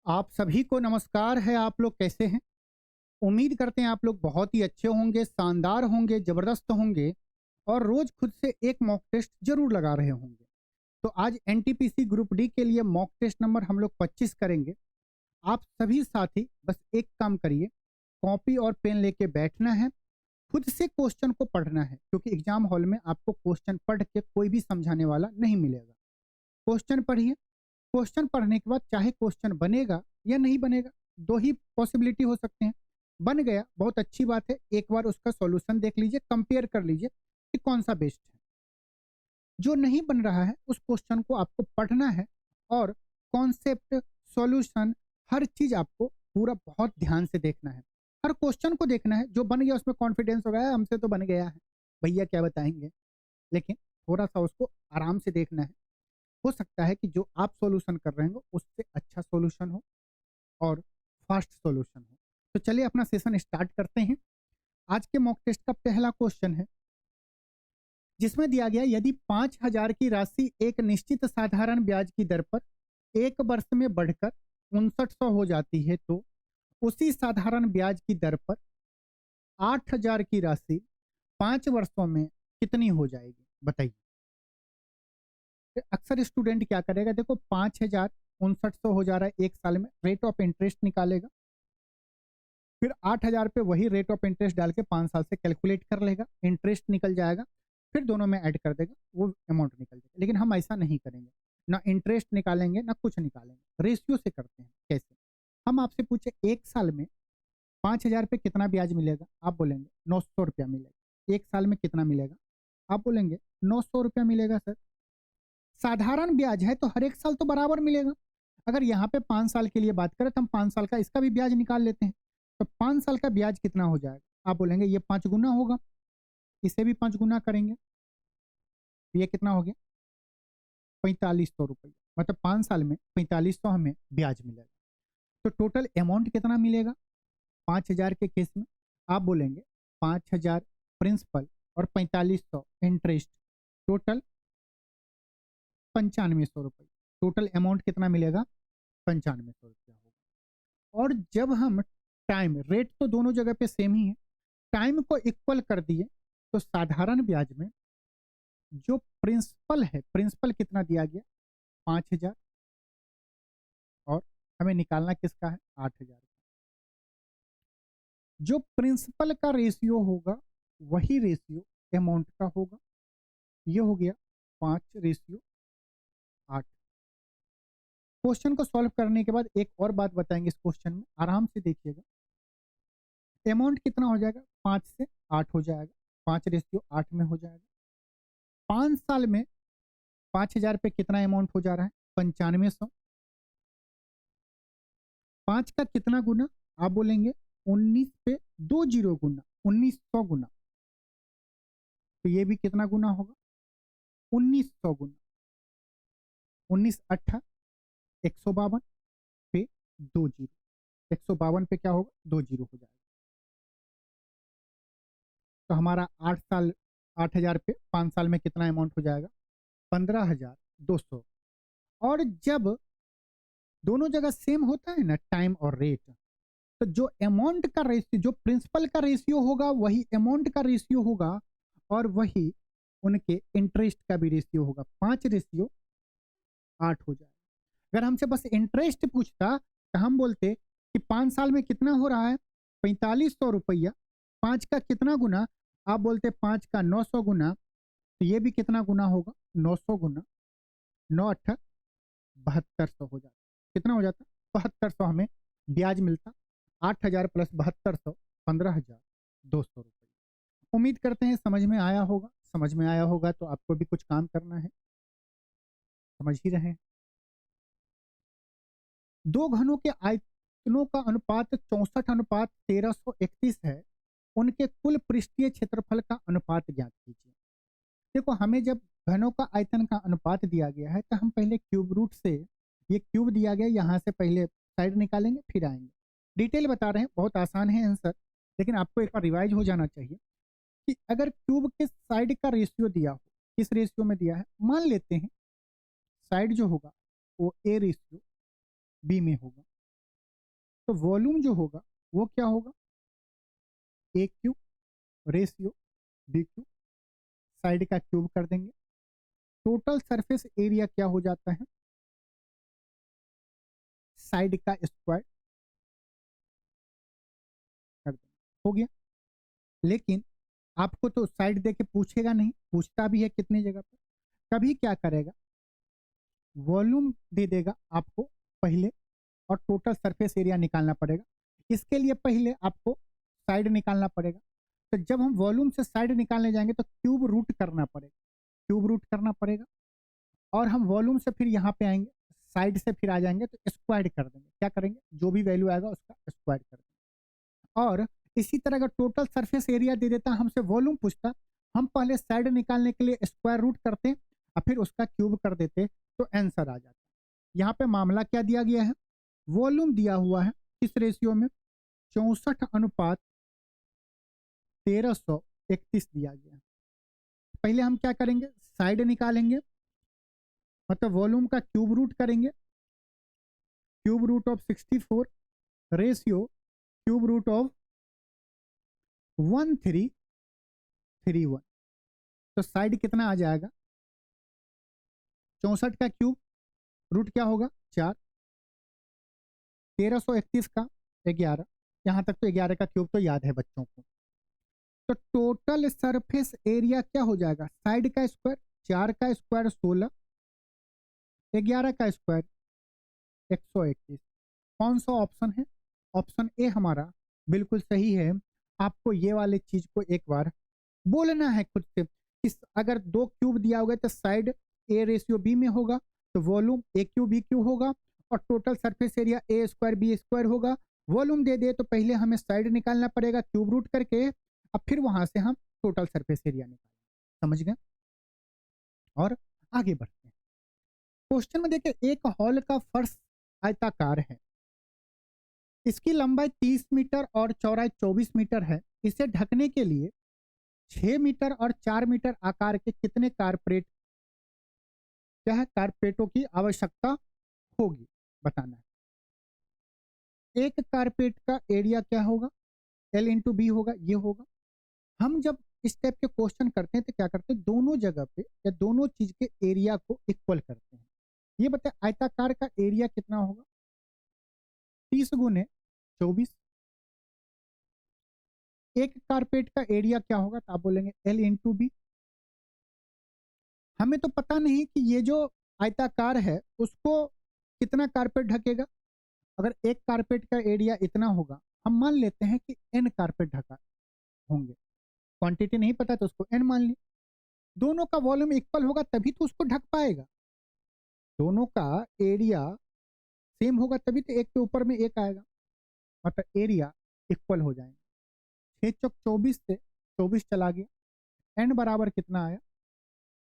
आप सभी को नमस्कार है। आप लोग कैसे हैं? उम्मीद करते हैं आप लोग बहुत ही अच्छे होंगे, शानदार होंगे, ज़बरदस्त होंगे और रोज़ खुद से एक मॉक टेस्ट ज़रूर लगा रहे होंगे। तो आज एनटीपीसी ग्रुप डी के लिए मॉक टेस्ट नंबर हम लोग 25 करेंगे। आप सभी साथी बस एक काम करिए, कॉपी और पेन लेके बैठना है, खुद से क्वेश्चन को पढ़ना है क्योंकि एग्जाम हॉल में आपको क्वेश्चन पढ़ के कोई भी समझाने वाला नहीं मिलेगा। क्वेश्चन पढ़िए, क्वेश्चन पढ़ने के बाद चाहे क्वेश्चन बनेगा या नहीं बनेगा, दो ही पॉसिबिलिटी हो सकते हैं। बन गया बहुत अच्छी बात है, एक बार उसका सॉल्यूशन देख लीजिए, कंपेयर कर लीजिए कि कौन सा बेस्ट है। जो नहीं बन रहा है उस क्वेश्चन को आपको पढ़ना है और कॉन्सेप्ट, सॉल्यूशन, हर चीज आपको पूरा बहुत ध्यान से देखना है। हर क्वेश्चन को देखना है, जो बन गया उसमें कॉन्फिडेंस हो गया हमसे तो बन गया है, भैया क्या बताएंगे, लेकिन थोड़ा सा उसको आराम से देखना है। हो सकता है कि जो आप सॉल्यूशन कर रहे हो उससे अच्छा सॉल्यूशन हो और फास्ट सॉल्यूशन हो। तो चलिए अपना सेशन स्टार्ट करते हैं। आज के मॉक टेस्ट का पहला क्वेश्चन है जिसमें दिया गया, यदि 5,000 की राशि एक निश्चित साधारण ब्याज की दर पर एक वर्ष में बढ़कर 5900 हो जाती है तो उसी साधारण ब्याज की दर पर 8,000 की राशि 5 वर्षों में कितनी हो जाएगी, बताइए। अक्सर स्टूडेंट क्या करेगा, देखो 5,000 हो जा रहा है एक साल में, रेट ऑफ इंटरेस्ट निकालेगा, फिर 8,000 पे वही रेट ऑफ इंटरेस्ट डाल के 5 साल से कैलकुलेट कर लेगा, इंटरेस्ट निकल जाएगा, फिर दोनों में ऐड कर देगा, वो अमाउंट निकल जाएगा। लेकिन हम ऐसा नहीं करेंगे, ना इंटरेस्ट निकालेंगे ना कुछ निकालेंगे, रेशियो से करते हैं। कैसे? हम आपसे पूछे एक साल में 5,000 पे कितना ब्याज मिलेगा, आप बोलेंगे 900 रुपया मिलेगा। एक साल में कितना मिलेगा, आप बोलेंगे 900 रुपया मिलेगा सर। साधारण ब्याज है तो हर एक साल तो बराबर मिलेगा। अगर यहाँ पे 5 साल के लिए बात करें तो हम 5 साल का इसका भी ब्याज निकाल लेते हैं। तो 5 साल का ब्याज कितना हो जाएगा, आप बोलेंगे ये 5 गुना होगा, इसे भी 5 गुना करेंगे तो ये कितना हो गया, 4,500 रुपया। मतलब 5 साल में 4,500 हमें ब्याज मिलेगा। तो टोटल अमाउंट कितना मिलेगा 5,000 के केस में, आप बोलेंगे 5,000 प्रिंसिपल और 4,500 इंटरेस्ट, टोटल 9,500 रुपये। टोटल अमाउंट कितना मिलेगा, 9,500 रुपया होगा। और जब हम टाइम, रेट तो दोनों जगह पे सेम ही है, टाइम को इक्वल कर दिए तो साधारण ब्याज में जो प्रिंसिपल है, प्रिंसिपल कितना दिया गया 5,000, और हमें निकालना किसका है 8,000 का। जो प्रिंसिपल का रेशियो होगा वही रेशियो अमाउंट का होगा। ये हो गया 5:8। क्वेश्चन को सॉल्व करने के बाद एक और बात बताएंगे इस क्वेश्चन में, आराम से देखिएगा। अमाउंट कितना हो जाएगा, 5 से 8 हो जाएगा, 5:8 में हो जाएगा। 5 साल में 5,000 पे कितना अमाउंट हो जा रहा है, 9,500। 5 का कितना गुना, आप बोलेंगे 19 पे 2 जीरो गुना, 1,900 गुना। तो ये भी कितना गुना होगा, 1,900 गुना। 19 अट्ठा 152 पे 2 जीरो, 152 पे क्या होगा, 2 जीरो हो जाएगा। तो हमारा 8 साल, 8,000 पे 5 साल में कितना अमाउंट हो जाएगा, 15,200। और जब दोनों जगह सेम होता है ना टाइम और रेट, तो जो अमाउंट का रेशियो, जो प्रिंसिपल का रेशियो होगा वही अमाउंट का रेशियो होगा और वही उनके इंटरेस्ट का भी रेशियो होगा। 5:8 हो जाएगा। अगर हमसे बस इंटरेस्ट पूछता तो हम बोलते कि 5 साल में कितना हो रहा है, 4,500 रुपया। 5 का कितना गुना, आप बोलते 5 का 900 गुना। तो ये भी कितना गुना होगा, 900 गुना, 9 अट्ठा 7,200 हो जाता। कितना हो जाता, 7,200 हमें ब्याज मिलता। 8,000 प्लस 7,200, 15,200 रुपये। उम्मीद करते हैं समझ में आया होगा। समझ में आया होगा तो आपको भी कुछ काम करना है, समझ ही रहे हैं। दो घनों के आयतनों का अनुपात 64:1331 है, उनके कुल पृष्ठीय क्षेत्रफल का अनुपात ज्ञात कीजिए। देखो हमें जब घनों का आयतन का अनुपात दिया गया है तो हम पहले क्यूब रूट से, ये क्यूब दिया गया यहाँ से पहले साइड निकालेंगे फिर आएंगे। डिटेल बता रहे हैं, बहुत आसान है आंसर, लेकिन आपको एक बार रिवाइज हो जाना चाहिए कि अगर क्यूब के साइड का रेशियो दिया हो, किस रेशियो में दिया है, मान लेते हैं साइड जो होगा वो ए रेशियो बी में होगा, तो वॉल्यूम जो होगा वो क्या होगा, A cube ratio B cube, side का क्यूब कर देंगे। टोटल सरफेस एरिया क्या हो जाता है, साइड का स्क्वायर कर देंगे, हो गया। लेकिन आपको तो साइड देके पूछेगा नहीं, पूछता भी है कितनी जगह पर, कभी क्या करेगा, वॉल्यूम दे देगा आपको पहले और टोटल सरफेस एरिया निकालना पड़ेगा। इसके लिए पहले आपको साइड निकालना पड़ेगा। तो जब हम वॉल्यूम से साइड निकालने जाएंगे तो क्यूब रूट करना पड़ेगा, क्यूब रूट करना पड़ेगा। और हम वॉल्यूम से फिर यहाँ पे आएंगे, साइड से फिर आ जाएंगे तो स्क्वायर कर देंगे। क्या करेंगे, जो भी वैल्यू आएगा उसका स्क्वायर कर देंगे। और इसी तरह अगर टोटल सरफेस एरिया दे देता, हमसे वॉल्यूम पूछता, हम पहले साइड निकालने के लिए स्क्वायर रूट करते और फिर उसका क्यूब कर देते तो आंसर आ जाता। यहाँ पे मामला क्या दिया गया है, वॉल्यूम दिया हुआ है किस रेशियो में, 64:1331 दिया गया है। पहले हम क्या करेंगे, साइड निकालेंगे, मतलब वॉल्यूम का क्यूब रूट करेंगे, cube root of 64 ratio cube root of 1331। तो साइड कितना आ जाएगा, 64 का क्यूब रूट क्या होगा 4, 1331 का 11। यहाँ तक तो 11 का क्यूब तो याद है बच्चों को। तो टोटल सरफेस एरिया क्या हो जाएगा, साइड का स्क्वायर, 4 का स्क्वायर 16, 11 का स्क्वायर 121। कौन सा ऑप्शन है, ऑप्शन ए हमारा बिल्कुल सही है। आपको ये वाले चीज को एक बार बोलना है खुद से। अगर 2 क्यूब दिया होगा तो साइड ए रेशियो बी में होगा, तो volume A cube B cube होगा, और total surface area A square B square होगा। वॉल्यूम दे दे तो पहले हमें साइड निकालना पड़ेगा क्यूब रूट करके, अब फिर वहां से हम टोटल सरफेस एरिया निकालेंगे। समझ गए, और आगे बढ़ते हैं। क्वेश्चन में देखिए, एक हॉल का फर्श आयताकार है, इसकी लंबाई 30 मीटर और चौड़ाई 24 मीटर है। इसे ढकने के लिए 6 मीटर और 4 मीटर आकार के कितने कारपेट, क्या है, कारपेटों की आवश्यकता होगी, बताना है। एक कारपेट का एरिया क्या होगा, L इंटू बी होगा, ये होगा। हम जब इस टाइप के क्वेश्चन करते हैं तो क्या करते हैं, दोनों जगह पे या दोनों चीज के एरिया को इक्वल करते हैं। ये बताए आयताकार का एरिया कितना होगा, 30 गुने 24। एक कारपेट का एरिया क्या होगा, तो आप बोलेंगे L इंटू बी। हमें तो पता नहीं कि ये जो आयताकार है उसको कितना कारपेट ढकेगा। अगर एक कारपेट का एरिया इतना होगा, हम मान लेते हैं कि n कारपेट ढका होंगे, क्वांटिटी नहीं पता तो उसको n मान ली। दोनों का वॉल्यूम इक्वल होगा तभी तो उसको ढक पाएगा, दोनों का एरिया सेम होगा तभी तो एक के ऊपर में एक आएगा, मतलब एरिया इक्वल हो जाएंगे। 6 चौक 24 से 24 चला गया, n बराबर कितना आया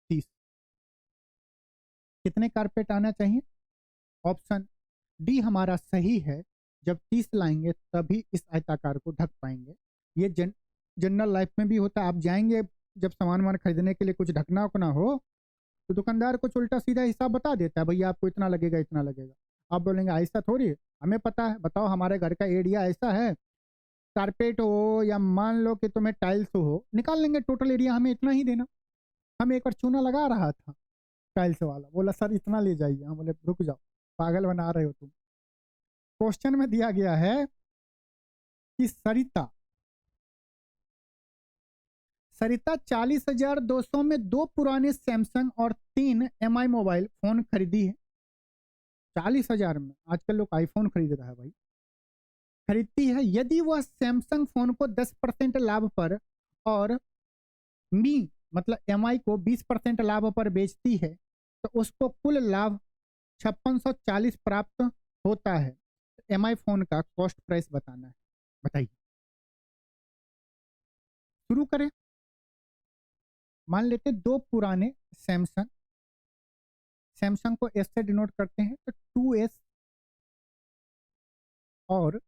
30। कितने कारपेट आना चाहिए, ऑप्शन डी हमारा सही है। जब 30 लाएंगे तभी इस आयताकार को ढक पाएंगे। ये जनरल लाइफ में भी होता है। आप जाएंगे जब सामान वामान खरीदने के लिए, कुछ ढकना उकना हो तो दुकानदार कुछ उल्टा सीधा हिसाब बता देता है, भैया आपको इतना लगेगा इतना लगेगा। आप बोलेंगे ऐसा थोड़ी है, हमें पता है, बताओ हमारे घर का एरिया ऐसा है, कारपेट हो या मान लो कि तुम्हें टाइल्स हो, निकाल लेंगे टोटल एरिया, हमें इतना ही देना। हम एक बार चूना लगा रहा था, टाइल्स वाला बोला सर इतना ले जाइए, हम बोले रुक जाओ, पागल बना रहे हो तुम। क्वेश्चन में दिया गया है कि सरिता सरिता 40,200 में 2 पुराने सैमसंग और 3 MI मोबाइल फोन खरीदी है। 40,000 में आजकल लोग आईफोन खरीद रहा है भाई, खरीदती है। यदि वह सैमसंग फोन को 10% लाभ पर और मी मतलब MI को 20% लाभ पर बेचती है तो उसको कुल लाभ 5640 प्राप्त होता है। MI फोन का कॉस्ट प्राइस बताना है, बताइए। शुरू करें। मान लेते 2 पुराने सैमसंग, सैमसंग को एस से डिनोट करते हैं तो 2S और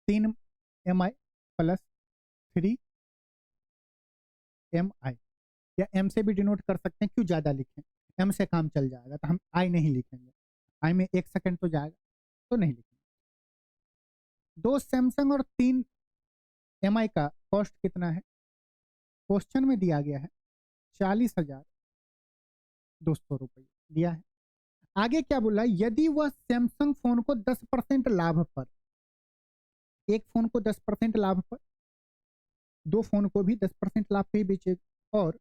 3 MI प्लस 3MI, या M से भी डिनोट कर सकते हैं, क्यों ज़्यादा लिखें, M से काम चल जाएगा तो हम I नहीं लिखेंगे, I में 1 सेकंड तो जाएगा तो नहीं लिखेंगे। दो सैमसंग और 3 एमआई का कॉस्ट कितना है? क्वेश्चन में दिया गया है 40,200 रुपये दिया है। आगे क्या बोला? यदि वह सैमसंग फोन को 10% लाभ पर, एक फोन को 10% लाभ पर, दो फोन को भी 10% लाभ पे ही बेचेगा, और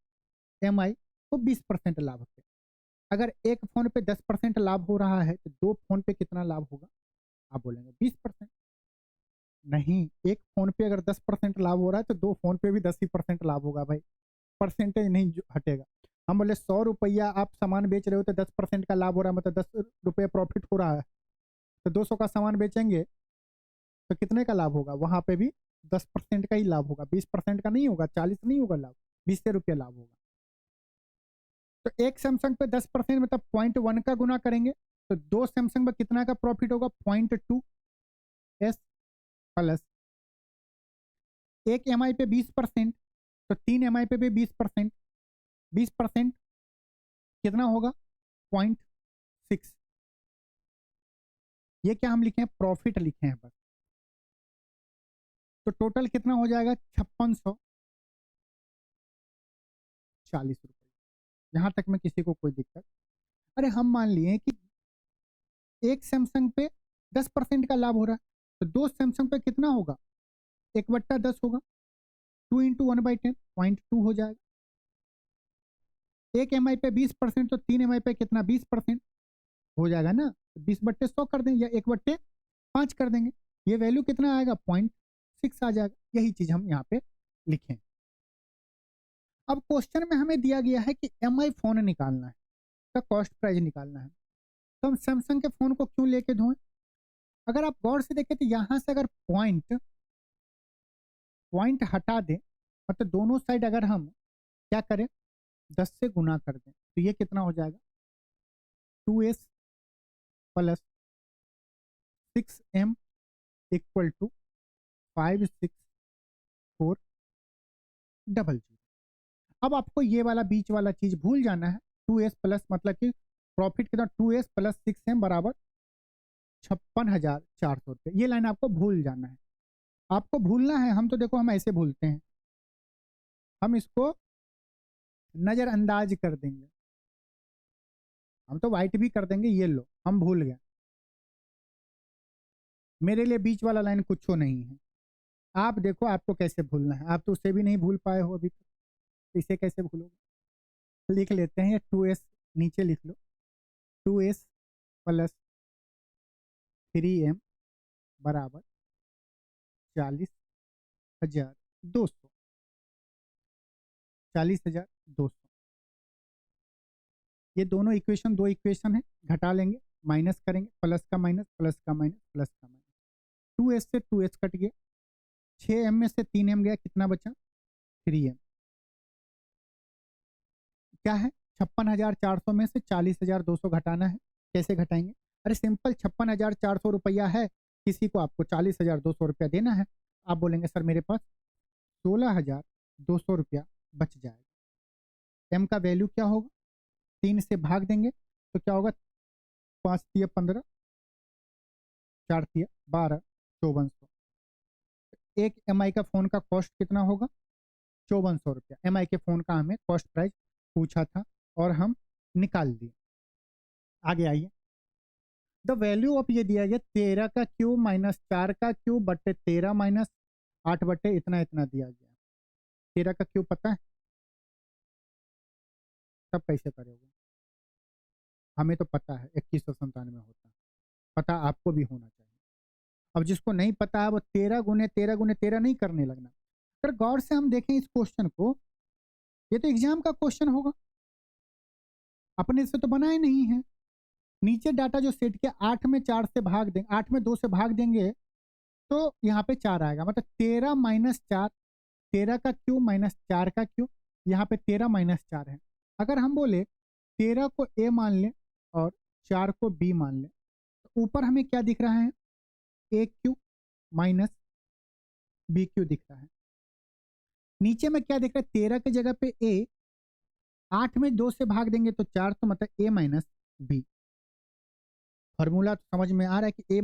एमआई को 20% लाभ पे। अगर एक फोन पे 10% लाभ हो रहा है तो दो फोन पे कितना लाभ होगा? आप बोलेंगे 20%। नहीं, एक फोन पे अगर 10% लाभ हो रहा है तो दो फोन पे भी 10% लाभ होगा भाई, परसेंटेज नहीं हटेगा। हम बोले 100 रुपया आप सामान बेच रहे हो तो 10% का लाभ हो रहा है, मतलब 10 रुपये प्रॉफिट हो रहा है, तो 200 का सामान बेचेंगे तो कितने का लाभ होगा? वहां पे भी 10% का ही लाभ होगा, 20% का नहीं होगा, 40 नहीं होगा लाभ, 20 रुपये लाभ होगा। तो एक सैमसंग पे 10% मतलब 0.1 का गुना करेंगे तो दो सैमसंग में कितना का प्रॉफिट होगा? 0.2 एस प्लस एक एमआई पे 20%, तो 3 एमआई पे भी 20%, 20% कितना होगा? 0.6। ये क्या हम लिखे हैं? प्रॉफिट लिखे हैं बस। तो टोटल कितना हो जाएगा? 5640 रुपये। यहां तक में किसी को कोई दिक्कत? अरे हम मान लिए कि एक सैमसंग पे 10% का लाभ हो रहा है तो दो सैमसंग पे कितना होगा? 1/10 होगा, 2 × 1/10 0.2 हो जाएगा। एक एमआई पे 20% तो 3 एमआई पे कितना? 20% हो जाएगा ना, 20/100 कर देंगे या 1/5 कर देंगे, ये वैल्यू कितना आएगा? 0.6 आ जाएगा। यही चीज हम यहाँ पे लिखें। अब क्वेश्चन में हमें दिया गया है कि एमआई फोन निकालना है, का कॉस्ट प्राइस निकालना है, तो हम सैमसंग के फोन को क्यों लेके धोएं? अगर आप गौर से देखें तो यहां से अगर पॉइंट पॉइंट हटा दें, मतलब दोनों साइड अगर हम क्या करें? 10 से गुना कर दें तो ये कितना हो जाएगा? 2s plus 6m equal to 564000। अब आपको ये वाला बीच वाला चीज भूल जाना है। 2s प्लस मतलब कि प्रॉफिट कितना? 2s प्लस 6m बराबर 56,400 रुपये। ये लाइन आपको भूल जाना है, आपको भूलना है। हम तो देखो हम ऐसे भूलते हैं, हम इसको नजरअंदाज कर देंगे, हम तो वाइट भी कर देंगे। ये लो, हम भूल गए, मेरे लिए बीच वाला लाइन कुछ नहीं है। आप देखो आपको कैसे भूलना है, आप तो उसे भी नहीं भूल पाए हो अभी तक, तो इसे कैसे भूलोगे? लिख लेते हैं 2s, नीचे लिख लो 2s प्लस 3m बराबर 40,200। 40,200। ये दोनों इक्वेशन, दो इक्वेशन है, घटा लेंगे, माइनस करेंगे, प्लस का माइनस, प्लस का माइनस, प्लस का माइनस। 2s से 2s कट गया, 6m में से 3m गया, कितना बचा? 3m। क्या है? 56,400 में से 40,200 घटाना है। कैसे घटाएंगे? अरे सिंपल, 56,400 रुपया है, किसी को आपको 40,200 रुपया देना है। आप बोलेंगे सर मेरे पास 16,200 रुपया बच जाएगा। m का वैल्यू क्या होगा? 3 से भाग देंगे तो क्या होगा? 5 तिया 15, 4 तिया 12, 5400। एक एमआई का फोन का कॉस्ट कितना होगा? 5400 रुपया। एमआई के फोन का हमें कॉस्ट प्राइस पूछा था और हम निकाल दिए। आगे आइए, द वैल्यू ऑफ ये दिया गया 13 का क्यूब माइनस 4 का क्यूब बटे 13 माइनस 8 बटे इतना इतना दिया गया। 13 का क्यूब पता है? तब कैसे करोगे? हमें तो पता है 2197 होता है, पता आपको भी होना चाहिए। अब जिसको नहीं पता है वो 13 × 13 × 13 नहीं करने लगना। अगर गौर से हम देखें इस क्वेश्चन को, ये तो एग्जाम का क्वेश्चन होगा, अपने से तो बनाए नहीं है। नीचे डाटा जो सेट किया, 8 में 4 से भाग देंगे, 8 में 2 से भाग देंगे तो यहाँ पे 4 आएगा, मतलब 13 माइनस 4, 13 का क्यूब माइनस 4 का क्यूब, यहाँ पे 13 माइनस 4 है। अगर हम बोले 13 को ए मान लें और 4 को बी मान लें तो ऊपर हमें क्या दिख रहा है? ए क्यू माइनस बी क्यू दिख रहा है। नीचे में क्या दिख रहा है? 13 की जगह पे ए, 8 में 2 से भाग देंगे तो 4, तो मतलब ए माइनस बी। फॉर्मूला तो समझ में आ रहा है कि ए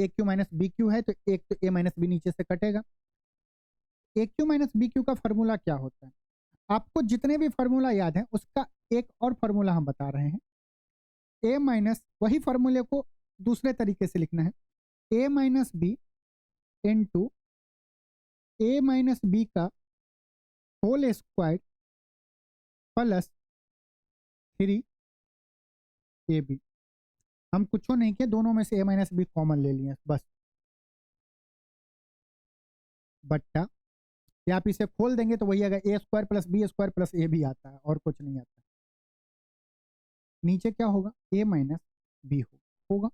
क्यू माइनस बी क्यू है, तो एक तो ए माइनस बी नीचे से कटेगा। ए क्यू माइनस बी क्यू का फॉर्मूला क्या होता है? आपको जितने भी फॉर्मूला याद है उसका एक और फॉर्मूला हम बता रहे हैं। ए माइनस, वही फॉर्मूले को दूसरे तरीके से लिखना है, ए माइनस बी इंटू ए माइनस बी का होल स्क्वायर प्लस 3ab। हम कुछ नहीं किए, दोनों में से ए माइनस बी कॉमन ले लिए बस, बट्टा, या आप इसे खोल देंगे तो वही आएगा, A square plus B square plus A भी आता है और कुछ नहीं आता। नीचे क्या होगा? ए माइनस बी होगा।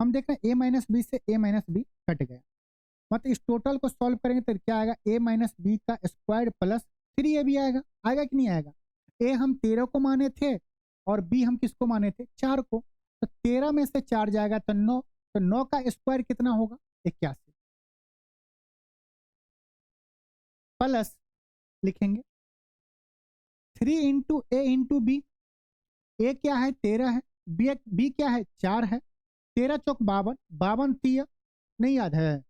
हम देख रहे हैं ए माइनस बी से ए माइनस बी कट गया, मतलब इस टोटल को सॉल्व करेंगे तो क्या आएगा? ए माइनस बी का स्क्वायर प्लस 3ab आएगा। आएगा कि नहीं आएगा? ए हम 13 को माने थे और बी हम किसको माने थे? 4 को, तो 13 में से 4 जाएगा तो 9, तो 9 का स्क्वायर कितना होगा? 81 प्लस लिखेंगे 3 इंटू ए इंटू बी। ए क्या है? 13 है। बी क्या है? 4 है। 13 चौक 52, 52 3 नहीं याद है?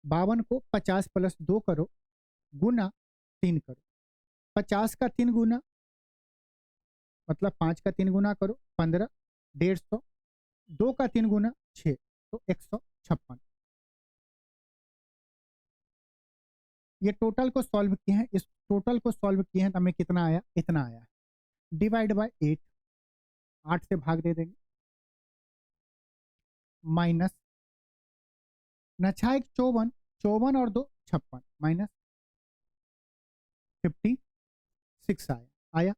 52 को 50 प्लस 2 करो गुना 3 करो, 50 का 3 गुना मतलब 5 का 3 गुना करो 15, 150, 2 का 3 गुना 6, तो 156। ये टोटल को सॉल्व किए हैं, इस टोटल को सॉल्व किए हैं तो हमें कितना आया? इतना आया। डिवाइड बाय 8, 8 से भाग दे देंगे, माइनस नछा 1 54, 54 और 2 56, माइनस 56 आया।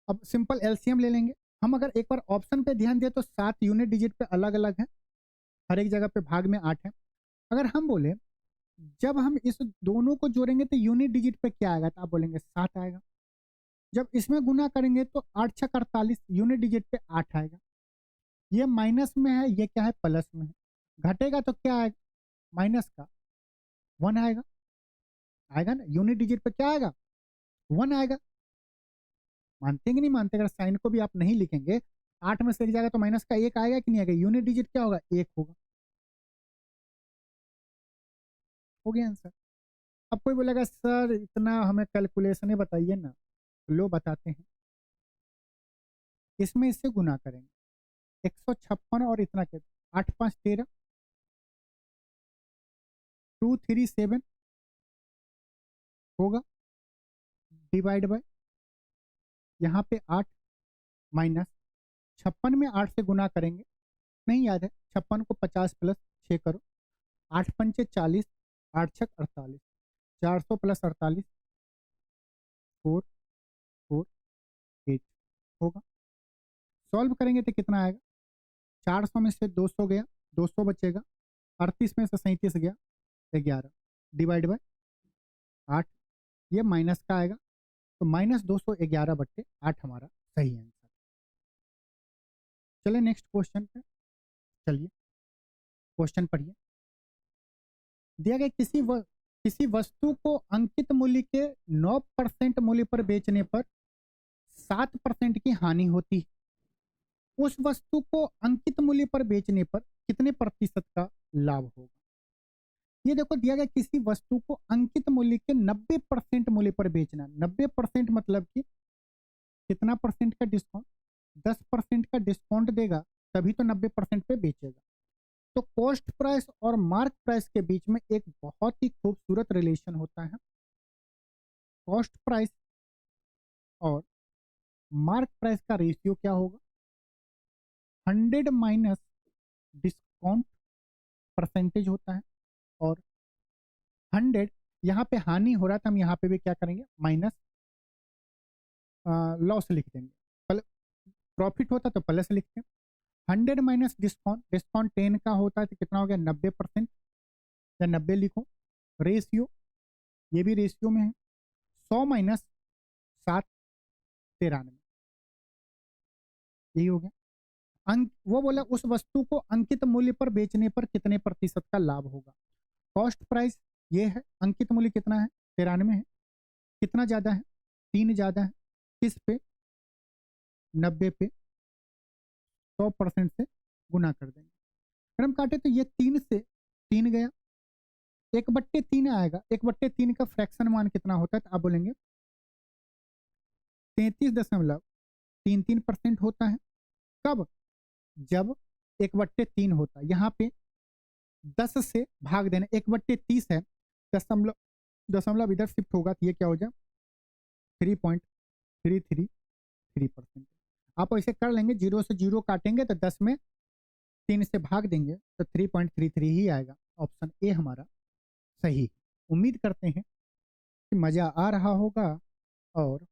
अब सिंपल एलसीएम ले लेंगे हम। अगर एक बार ऑप्शन पे ध्यान दें तो 7 यूनिट डिजिट पे अलग अलग है, हर एक जगह पे भाग में 8 है। अगर हम बोले जब हम इस दोनों को जोड़ेंगे तो यूनिट डिजिट पे क्या आएगा, तो आप बोलेंगे 7 आएगा। जब इसमें गुना करेंगे तो 8 6 48, यूनिट डिजिट पे 8 आएगा। ये माइनस में है, ये क्या है? प्लस में है। घटेगा तो क्या आएगा? माइनस का 1 आएगा। आएगा ना? यूनिट डिजिट पे क्या आएगा? 1 आएगा। मानते हैं कि नहीं मानते? अगर साइन को भी आप नहीं लिखेंगे, 8 में से एक जाएगा तो माइनस का 1 आएगा कि नहीं आएगा? यूनिट डिजिट क्या होगा? 1 होगा। हो गया आंसर। अब कोई बोलेगा सर इतना हमें कैलकुलेशन बताइए ना, लो बताते हैं। इसमें इससे गुना करेंगे 156 और इतना के 8 5 13, 237 होगा, डिवाइड बाय यहाँ पे 8 माइनस 56 में 8 से गुना करेंगे, नहीं याद है? 56 को 50 प्लस 6 करो, 8 पंचे 40, 8 छक 48, 400 प्लस 48 4 4 8 होगा। सॉल्व करेंगे तो कितना आएगा? 400 में से 200 गया, 200 बचेगा, 38 में से 37 गया 11, डिवाइड बाय 8, ये माइनस का आएगा, तो माइनस 211/8 हमारा सही आंसर। चलिए नेक्स्ट क्वेश्चन पे चलिए, क्वेश्चन पढ़िए। दिया गया किसी वस्तु को अंकित मूल्य के 9% मूल्य पर बेचने पर 7% की हानि होती है। उस वस्तु को अंकित मूल्य पर बेचने पर कितने प्रतिशत का लाभ होगा? ये देखो, दिया गया किसी वस्तु को अंकित मूल्य के 90% मूल्य पर बेचना। 90% मतलब कि कितना परसेंट का डिस्काउंट? 10% का डिस्काउंट देगा तभी तो 90% पे बेचेगा। तो कॉस्ट प्राइस और मार्क प्राइस के बीच में एक बहुत ही खूबसूरत रिलेशन होता है। कॉस्ट प्राइस और मार्क प्राइस का रेशियो क्या होगा? 100 माइनस डिस्काउंट परसेंटेज होता है, और 100 यहाँ पे हानि हो रहा था, हम यहाँ पे भी क्या करेंगे? माइनस लॉस लिख देंगे। प्रॉफिट होता तो प्लस लिखते हैं। 100 माइनस डिस्काउंट, डिस्काउंट 10 का होता है तो कितना हो गया? 90%, या 90 लिखो। रेशियो, ये भी रेशियो में है, 100 माइनस 7 93, यही हो गया। अंक वो बोला उस वस्तु को अंकित मूल्य पर बेचने पर कितने प्रतिशत का लाभ होगा? कॉस्ट प्राइस ये है, अंकित मूल्य कितना है? 93 है। कितना ज्यादा है? 3 ज्यादा है। किस पे? 90 पे। 100% से गुना कर देंगे। अगर हम काटे तो ये 3 से 3 गया, 1/3 आएगा। 1/3 का फ्रैक्शन मान कितना होता है, तो आप बोलेंगे 33.33% होता है। कब? जब 1/3 होता है। यहाँ पे 10 से भाग देना, 1/30 है, दशमलव दशमलव इधर शिफ्ट होगा तो ये क्या हो जाए 3.333%। आप ऐसे कर लेंगे, 0 से 0 काटेंगे तो 10 में 3 से भाग देंगे तो 3.33 ही आएगा। ऑप्शन ए हमारा सही। उम्मीद करते हैं कि मजा आ रहा होगा और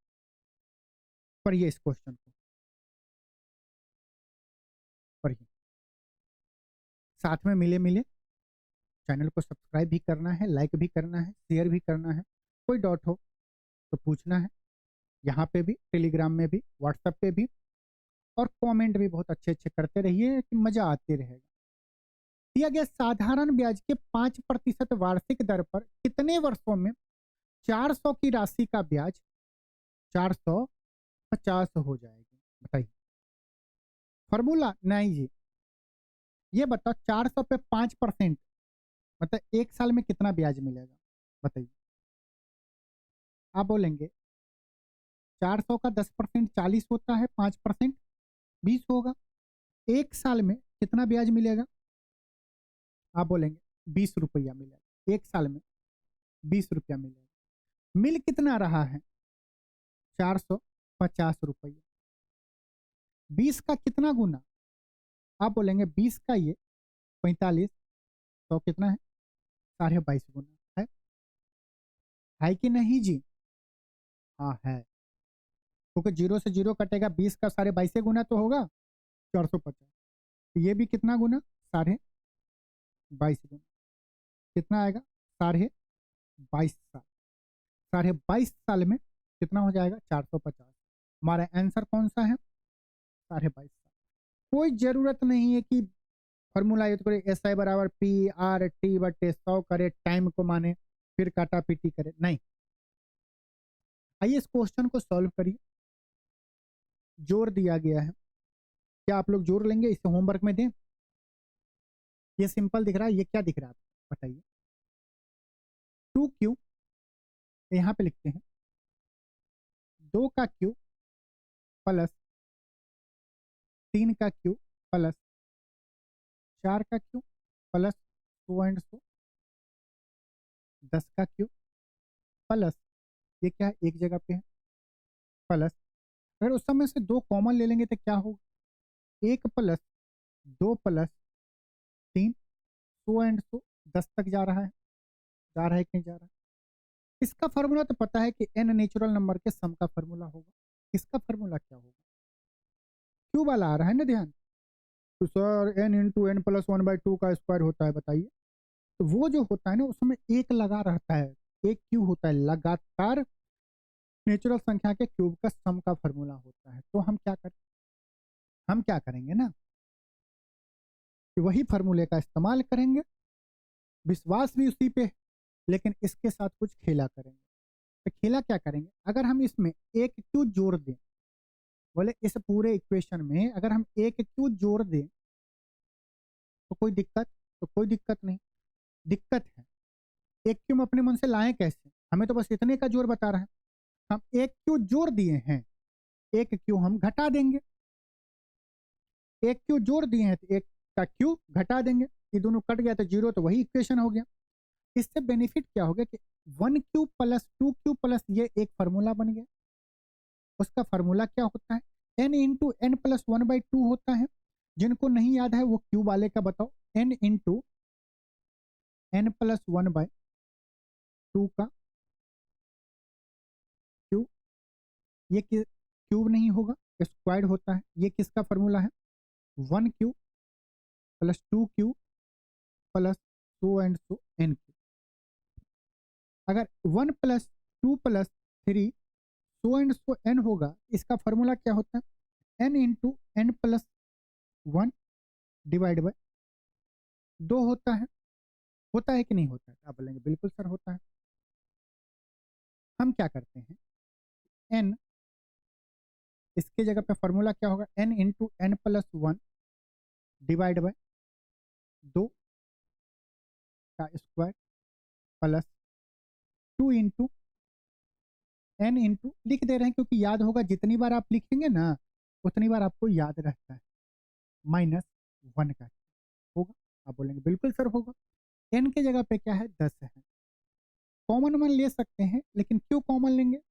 पढ़िए इस क्वेश्चन को, पढ़िए। साथ में मिले मिले चैनल को सब्सक्राइब भी करना है, लाइक भी करना है, शेयर भी करना है। कोई डाउट हो तो पूछना है, यहाँ पे भी, टेलीग्राम में भी, व्हाट्सएप पे भी, और कमेंट भी बहुत अच्छे अच्छे करते रहिए कि मजा आते रहेगा। दिया गया साधारण ब्याज के 5% वार्षिक दर पर कितने वर्षों में 400 की राशि का ब्याज 450 हो जाएगी? बताइए। फॉर्मूला नहीं जी, ये बताओ 400 पे 5% मतलब 1 साल में कितना ब्याज मिलेगा? बताइए। आप बोलेंगे 400 का 10% 40 होता है, 5% 20 होगा। 1 साल में कितना ब्याज मिलेगा? आप बोलेंगे 20 रुपया मिलेगा। 1 साल में 20 रुपया मिलेगा। मिल कितना रहा है? 450 रुपया। 20 का कितना गुना? आप बोलेंगे 20 का ये 45, तो कितना है? 22.5 गुना है कि नहीं जी? हाँ है, क्योंकि 0 से 0 कटेगा, 20 का 22.5 गुना तो होगा 450। तो ये भी कितना गुना? 22.5 गुना। कितना आएगा? 22.5 साल। 22.5 साल में कितना हो जाएगा? 450। हमारा आंसर कौन सा है? 22.5 साल। कोई जरूरत नहीं है कि फॉर्मूला यूज करे, SI बराबर PR/T/100 करे, टाइम को माने, फिर काटा पीटी करे, नहीं। आइए इस क्वेश्चन को सॉल्व करिए। जोर दिया गया है, क्या आप लोग जोर लेंगे? इसे होमवर्क में दें। ये सिंपल दिख रहा है, ये क्या दिख रहा है बताइए? 2Q, यहाँ पे लिखते हैं 2 का Q प्लस 3 का Q प्लस 4 का Q प्लस 10 का Q प्लस, ये क्या है, एक जगह पे है, प्लस। अगर उस समय से 2 कॉमन ले लेंगे तो क्या होगा? 1 प्लस 2 प्लस 3, 10 तक जा रहा है, कि नहीं जा रहा है? इसका फार्मूला तो पता है कि n नेचुरल नंबर के सम का फार्मूला होगा। इसका फार्मूला क्या होगा? क्यू वाला आ रहा है ना ध्यान, तो sir n into N plus 1/2 का स्क्वायर होता है, बताइए। तो वो जो होता है ना, उसमें एक लगा रहता है, एक क्यू होता है, लगातार नेचुरल संख्या के क्यूब का सम का फार्मूला होता है। तो हम क्या करें, हम क्या करेंगे ना कि वही फार्मूले का इस्तेमाल करेंगे, विश्वास भी उसी पे है, लेकिन इसके साथ कुछ खेला करेंगे। तो खेला क्या करेंगे? अगर हम इसमें एक क्यू जोड़ दें, बोले इस पूरे इक्वेशन में अगर हम एक क्यू जोड़ दें तो कोई दिक्कत? तो कोई दिक्कत नहीं। दिक्कत है, एक क्यू हम अपने मन से लाएं कैसे? हमें तो बस इतने का जोड़ बता रहा है। हम एक क्यू जोड़ दिए हैं, एक क्यू हम घटा देंगे। एक क्यू जोड़ दिए हैं तो एक का क्यू घटा देंगे, ये दोनों कट गया तो 0, तो वही इक्वेशन हो गया। इससे बेनिफिट क्या हो गया कि 1Q प्लस 2Q प्लस ये एक फार्मूला बन गया। उसका फार्मूला क्या होता है? n इंटू एन प्लस 1/2 होता है। जिनको नहीं याद है वो क्यू वाले का बताओ। n इंटू एन प्लस 1/2 का क्यू, ये क्यूब नहीं होगा, स्क्वायर्ड होता है। ये किसका फार्मूला है? 1Q plus 2Q plus n Q. अगर 1 प्लस 2 प्लस 3 n होगा, इसका फार्मूला क्या होता है? n into N plus 1 divide by 2 होता है। होता है कि नहीं होता है? आप बोलेंगे बिल्कुल सर होता है। हम क्या करते हैं, n, इसके जगह पे फार्मूला क्या होगा? n into N plus 1 divide by 2 का square plus 2 into n into लिख दे रहे हैं क्योंकि याद होगा, जितनी बार आप लिखेंगे ना उतनी बार आपको याद रहता है, -1 का होगा। आप बोलेंगे बिल्कुल सर होगा। n के जगह पे क्या है, 10 है। कॉमन मान ले सकते हैं, लेकिन क्यों कॉमन लेंगे?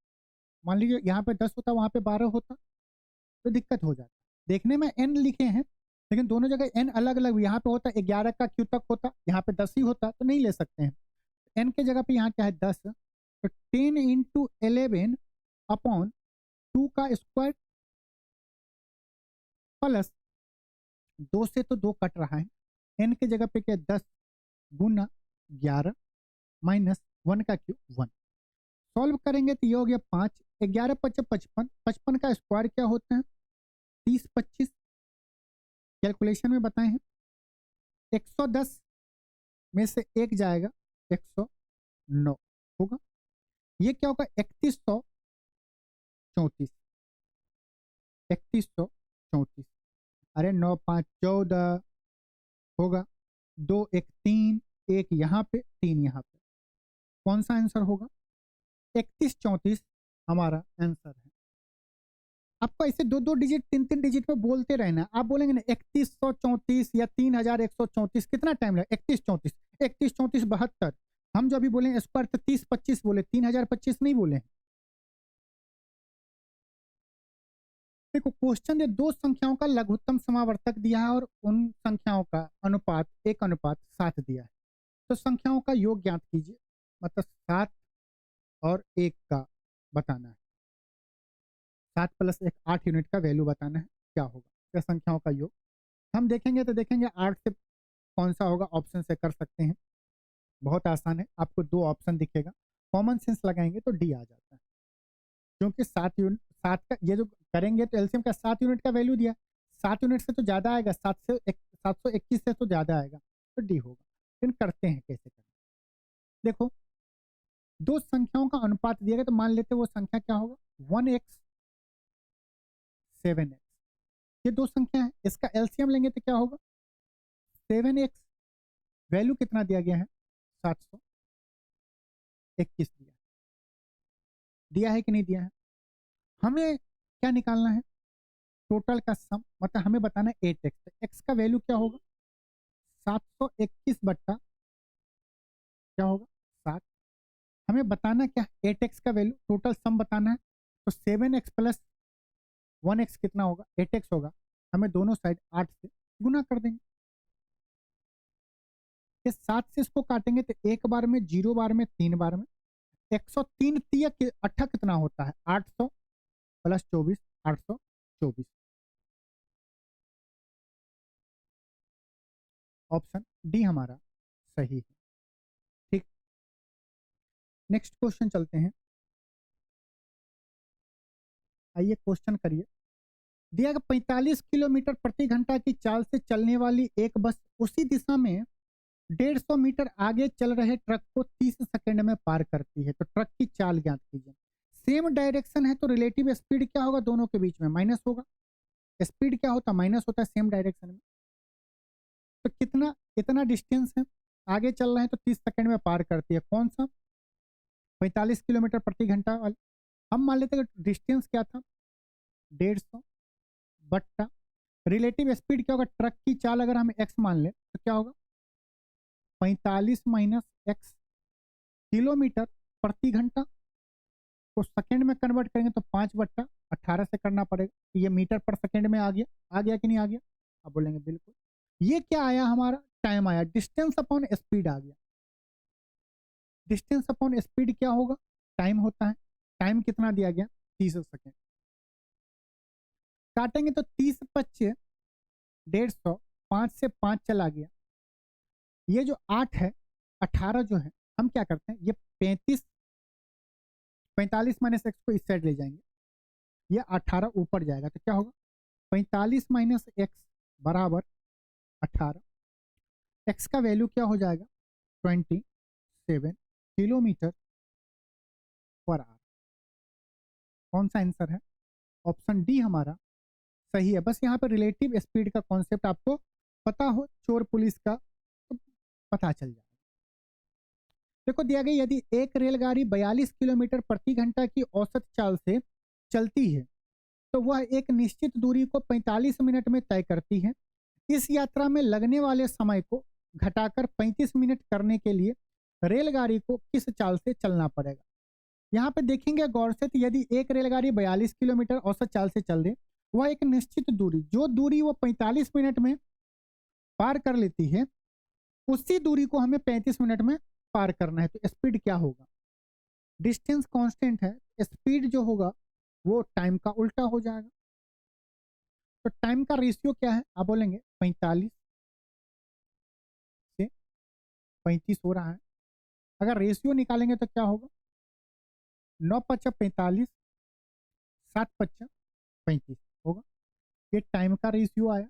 मान लीजिए यहाँ पे 10 होता, वहां पे 12 होता तो दिक्कत हो जाता। देखने में n लिखे हैं, लेकिन दोनों जगह n अलग अलग, यहाँ पे होता 11 का क्यू तक होता, यहाँ पे 10 ही होता, तो नहीं ले सकते हैं। n के जगह पे यहाँ क्या है, 10, तो 10 इंटू 11 अपॉन 2 का स्क्वायर प्लस 2 से तो 2 कट रहा है, n के जगह पे क्या, 10 गुना 11 माइनस 1 का क्यूब 1। सॉल्व करेंगे तो ये हो गया 5, 11 पचे 55, 55 का स्क्वायर क्या होता है, 30 25, कैलकुलेशन में बताए हैं। 110 में से 1 जाएगा, 109 होगा। ये क्या होगा, 3134, 3134। अरे 9 5 14 होगा, 2 1 3, 1 यहाँ पे 3 यहाँ पे, कौन सा आंसर होगा, 3134 हमारा आंसर है। आपको ऐसे 2 डिजिट 3 डिजिट में बोलते रहना। आप बोलेंगे ना 3134 या 3134, कितना टाइम लगेगा, 3134, 3134 72। हम जो अभी बोले स्क्वायर तो 30 25 बोले, 3025 नहीं बोले। देखो क्वेश्चन ने 2 संख्याओं का लघुत्तम समावर्तक दिया है और उन संख्याओं का अनुपात 1:7 दिया है। तो संख्याओं का योग ज्ञात कीजिए, मतलब 7 और 1 का बताना है। 7 + 1 8 यूनिट का वैल्यू बताना है, क्या होगा या संख्याओं का योग। हम देखेंगे तो देखेंगे 8 से कौन सा होगा, ऑप्शन से कर सकते हैं, बहुत आसान है। आपको 2 ऑप्शन दिखेगा, कॉमन सेंस लगाएंगे तो डी आ जाता है, क्योंकि 7 यूनिट, 7 का ये जो करेंगे तो एलसीएम का 7 यूनिट का वैल्यू दिया, 7 यूनिट से तो ज्यादा आएगा, 721 से तो ज्यादा आएगा, तो डी होगा। फिर करते हैं कैसे करें। देखो 2 संख्याओं का अनुपात दिया गया, तो मान लेते वो संख्या क्या होगा, 1x 7x। ये 2 संख्या है, इसका एलसीएम लेंगे तो क्या होगा, 7x वैल्यू कितना दिया गया है, 721 दिया है कि नहीं दिया है। हमें क्या निकालना है, टोटल का सम, मतलब हमें बताना है 8x। x का वैल्यू क्या होगा, 721 बट्टा क्या होगा, 7। हमें बताना क्या है, 8x का वैल्यू, टोटल सम बताना है। तो 7x + 1x कितना होगा, 8x होगा। हमें दोनों साइड 8 से गुना कर देंगे। ये 7 से इसको काटेंगे तो 1 बार में, 0 बार में, 3 बार में, 103 3 8 कितना होता है, 800 + 24, 824। ऑप्शन डी हमारा सही है। ठीक, नेक्स्ट क्वेश्चन चलते हैं। आइए क्वेश्चन करिए। दिया गया 45 किलोमीटर प्रति घंटा की चाल से चलने वाली एक बस उसी दिशा में 150 मीटर आगे चल रहे ट्रक को 30 सेकंड में पार करती है, तो ट्रक की चाल ज्ञात कीजिए। सेम डायरेक्शन है तो रिलेटिव स्पीड क्या होगा, दोनों के बीच में माइनस होगा। स्पीड क्या होता है, माइनस होता है सेम डायरेक्शन में। तो कितना, इतना डिस्टेंस है, आगे चल रहे हैं तो 30 सेकंड में पार करती है, कौन सा, 45 किलोमीटर प्रति घंटा वाला। हम मान लेते हैं डिस्टेंस क्या था, 150 बट्टा रिलेटिव स्पीड क्या होगा, ट्रक की चाल अगर हम एक्स मान ले तो क्या होगा, 45 - x किलोमीटर प्रति घंटा को सेकंड में कन्वर्ट करेंगे तो 5/18 से करना पड़ेगा। ये मीटर पर सेकंड में आ गया कि नहीं आ गया। आप बोलेंगे बिल्कुल। ये क्या आया हमारा, टाइम आया, डिस्टेंस अपॉन स्पीड आ गया। डिस्टेंस अपॉन स्पीड क्या होगा, टाइम होता है। टाइम कितना दिया गया, 30 सेकंड। काटेंगे तो 30 25 150, 5 से 5 चला गया। ये जो 8 है, 18 जो है, हम क्या करते हैं, ये 35, 45 - x को इस साइड ले जाएंगे, ये 18 ऊपर जाएगा तो क्या होगा, 45 - x बराबर 18। x का वैल्यू क्या हो जाएगा, 27 किलोमीटर पर आवर। कौन सा आंसर है, ऑप्शन डी हमारा सही है। बस यहाँ पर रिलेटिव स्पीड का कॉन्सेप्ट आपको पता हो चोर पुलिस का तो पता चल जाए। देखो दिया गया, यदि एक रेलगाड़ी 42 किलोमीटर प्रति घंटा की औसत चाल से चलती है तो वह एक निश्चित दूरी को 45 मिनट में तय करती है। इस यात्रा में लगने वाले समय को घटाकर 35 मिनट करने के लिए रेलगाड़ी को किस चाल से चलना पड़ेगा। यहाँ पे देखेंगे गौर से, तो यदि एक रेलगाड़ी 42 किलोमीटर औसत चाल से चल दे, वह एक निश्चित दूरी, जो दूरी वो 45 मिनट में पार कर लेती है, उसी दूरी को हमें 35 मिनट में पार करना है। तो स्पीड क्या होगा? डिस्टेंस कांस्टेंट है, स्पीड जो होगा वो टाइम का उल्टा हो जाएगा। तो टाइम का रेशियो क्या है? आप बोलेंगे 45 से 35 हो रहा है। अगर रेशियो निकालेंगे तो क्या होगा? 9 पच्चा 45, 7 पच्चा 35 होगा। ये टाइम का रेशियो आया।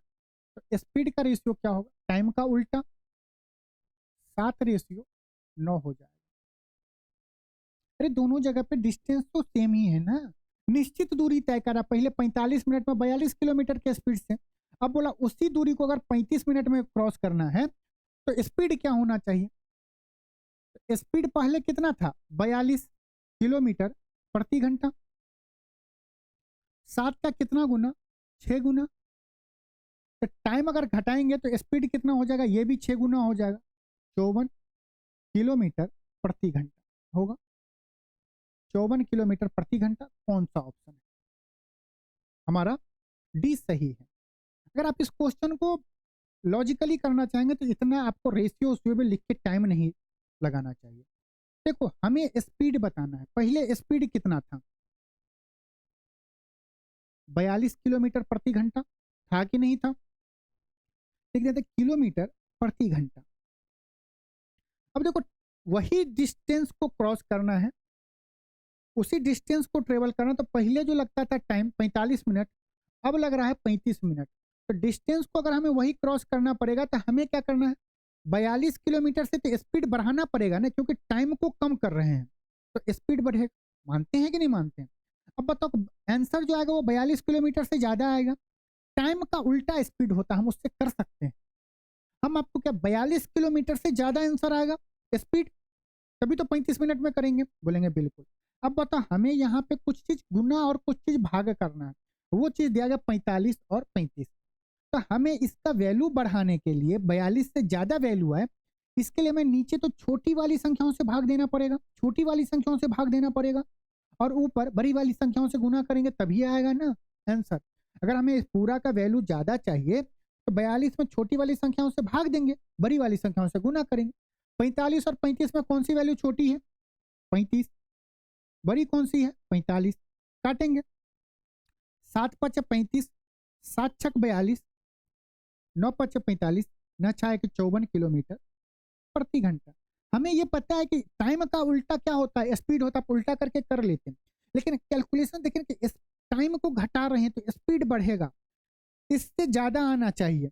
तो स्पीड का रेशियो क्या होगा? टाइम का उल्टा 7 रेशियो 9 हो जाएगा। अरे दोनों जगह पे डिस्टेंस तो सेम ही है ना। निश्चित दूरी तय करा, पहले 45 मिनट में 42 किलोमीटर के स्पीड से, अब बोला उसी दूरी को अगर 35 मिनट में क्रॉस करना है तो स्पीड क्या होना चाहिए? स्पीड पहले कितना था? 42 किलोमीटर प्रति घंटा। 7 का कितना गुना? 6 गुना। तो टाइम अगर घटाएंगे तो स्पीड कितना हो जाएगा? ये भी 6 गुना हो जाएगा, 54 किलोमीटर प्रति घंटा होगा। 54 किलोमीटर प्रति घंटा। कौन सा ऑप्शन है? हमारा डी सही है। अगर आप इस क्वेश्चन को लॉजिकली करना चाहेंगे तो इतना आपको रेशियो उसमें भी लिख के टाइम नहीं लगाना चाहिए। देखो हमें स्पीड बताना है। पहले स्पीड कितना था? 42 किलोमीटर प्रति घंटा था कि नहीं था? लिख देते किलोमीटर प्रति घंटा। अब देखो वही डिस्टेंस को क्रॉस करना है, उसी डिस्टेंस को ट्रेवल करना, तो पहले जो लगता था टाइम 45 मिनट, अब लग रहा है 35 मिनट। तो डिस्टेंस को अगर हमें वही क्रॉस करना पड़ेगा तो हमें क्या करना है? 42 किलोमीटर से तो स्पीड बढ़ाना पड़ेगा ना, क्योंकि टाइम को कम कर रहे हैं तो स्पीड बढ़ेगा। मानते हैं कि नहीं मानते हैं? अब बताओ आंसर जो आएगा वो 42 किलोमीटर से ज्यादा आएगा। टाइम का उल्टा स्पीड होता है, हम उससे कर सकते हैं। हम आपको क्या 42 किलोमीटर से ज्यादा आंसर आएगा स्पीड, तभी तो 35 मिनट में करेंगे। बोलेंगे बिल्कुल। अब बताओ हमें यहाँ पे कुछ चीज गुना और कुछ चीज भाग करना है, वो चीज दिया गया 45 और 35। तो हमें इसका वैल्यू बढ़ाने के लिए 42 से ज्यादा वैल्यू है, इसके लिए हमें नीचे तो छोटी वाली संख्याओं से भाग देना पड़ेगा, छोटी वाली संख्याओं से भाग देना पड़ेगा, और ऊपर बड़ी वाली संख्याओं से गुना करेंगे तभी आएगा ना आंसर। अगर हमें इस पूरा का वैल्यू ज्यादा चाहिए तो 42 में छोटी वाली संख्याओं से भाग देंगे, बड़ी वाली संख्याओं से गुना करेंगे। 45 और 35 में कौन सी वैल्यू छोटी है? 35। बड़ी कौन सी है? 45। काटेंगे। 7 पच 35, 7 छक 42, 9 पच 45, न छाए कि 54 किलोमीटर प्रति घंटा। हमें ये पता है कि टाइम का उल्टा क्या होता है? स्पीड होता है, उल्टा करके कर लेते हैं, लेकिन कैलकुलेशन देखें कि इस टाइम को घटा रहे हैं तो स्पीड बढ़ेगा, इससे ज्यादा आना चाहिए,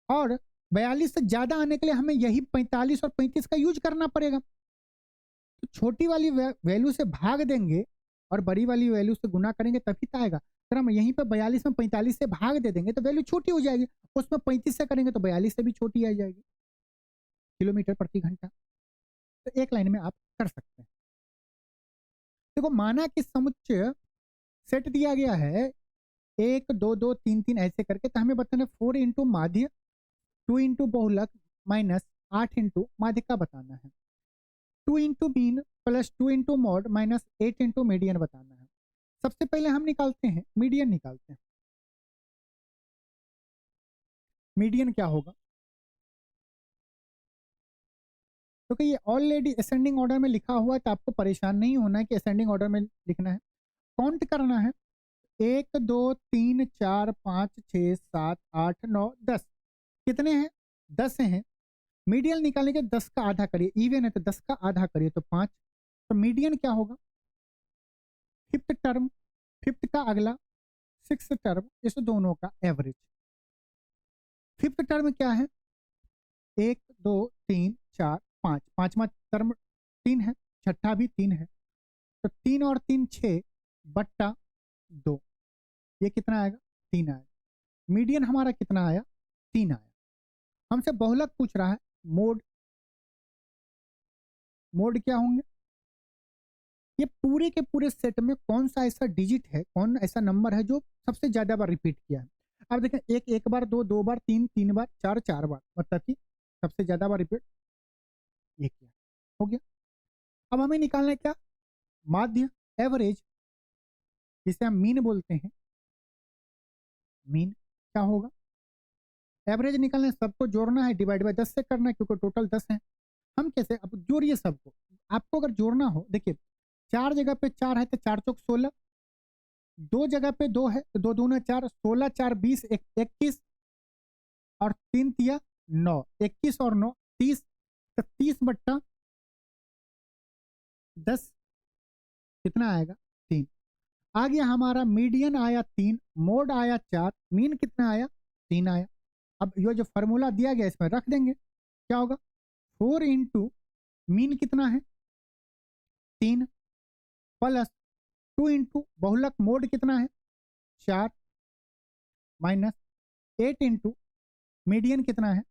और 42 से ज्यादा आने के लिए हमें यही 45 और 35 का यूज करना पड़ेगा। तो छोटी वाली वैल्यू से भाग देंगे और बड़ी वाली वैल्यू से गुना करेंगे तभी तो आएगा। अगर हम यहीं पे 42 में 45 से भाग दे देंगे तो वैल्यू छोटी हो जाएगी, उसमें 35 से करेंगे तो 42 से भी छोटी आ जाएगी किलोमीटर प्रति घंटा। तो एक लाइन में आप कर सकते हैं। देखो माना कि समुच्चय सेट दिया गया है 1 2 2 3 3 ऐसे करके, तो हमें बताना 4 इंटू माध्य, 2 इंटू बहुलक माइनस 8 इंटू माध्य का बताना है, 2 into mean plus 2 into mod minus 8 into median बताना है। सबसे पहले हम निकालते हैं मीडियन, निकालते हैं। मीडियन क्या होगा? क्योंकि ये ऑलरेडी असेंडिंग ऑर्डर में लिखा हुआ है तो आपको परेशान नहीं होना है कि असेंडिंग ऑर्डर में लिखना है। काउंट करना है 1 2 3 4 5 6 7 8 9 10। कितने हैं? 10 हैं। मीडियन निकालने के 10 का आधा करिए, इवन है तो 10 का आधा करिए तो 5। तो मीडियन क्या होगा? फिफ्थ टर्म, फिफ्थ का अगला सिक्स टर्म, इस दोनों का एवरेज। फिफ्थ टर्म क्या है? 1 2 3 4 5, पांचवा टर्म 3 है, छठा भी 3 है, तो 3 और 3 6 बट्टा 2, ये कितना आएगा? 3 आएगा। मीडियन हमारा कितना आया? 3 आया। हमसे बहुलक पूछ रहा है, मोड। मोड क्या होंगे? ये पूरे के पूरे सेट में कौन सा ऐसा डिजिट है, कौन ऐसा नंबर है जो सबसे ज्यादा बार रिपीट किया है। अब देखें, एक एक बार, दो दो बार, तीन तीन बार, चार चार बार, मतलब कि सबसे ज्यादा बार रिपीट ये किया। हो गया। अब हमें निकालना है क्या? माध्य, एवरेज, जिसे हम मीन बोलते हैं। मीन क्या होगा? एवरेज निकालना है, सबको जोड़ना है, डिवाइड बाय 10 से करना है क्योंकि टोटल 10 है। हम कैसे, अब जोड़िए सबको। आपको अगर जोड़ना हो, देखिए, चार जगह पे चार है तो चार चौक 16, दो जगह पे दो है तो दो दूना चार, 16 चार 20, 21, और तीन तिया 9, 21 और 9 30, तो 30 बट्टा 10 कितना आएगा? 3। आ गया हमारा मीडियन आया 3, मोड आया 4, मीन कितना आया? 3 आया। अब ये जो फॉर्मूला दिया गया इसमें रख देंगे, क्या होगा? 4 इंटू मीन कितना है? 3, प्लस 2 इंटू बहुलक मोड कितना है? 4, माइनस 8 इंटू मीडियन कितना है?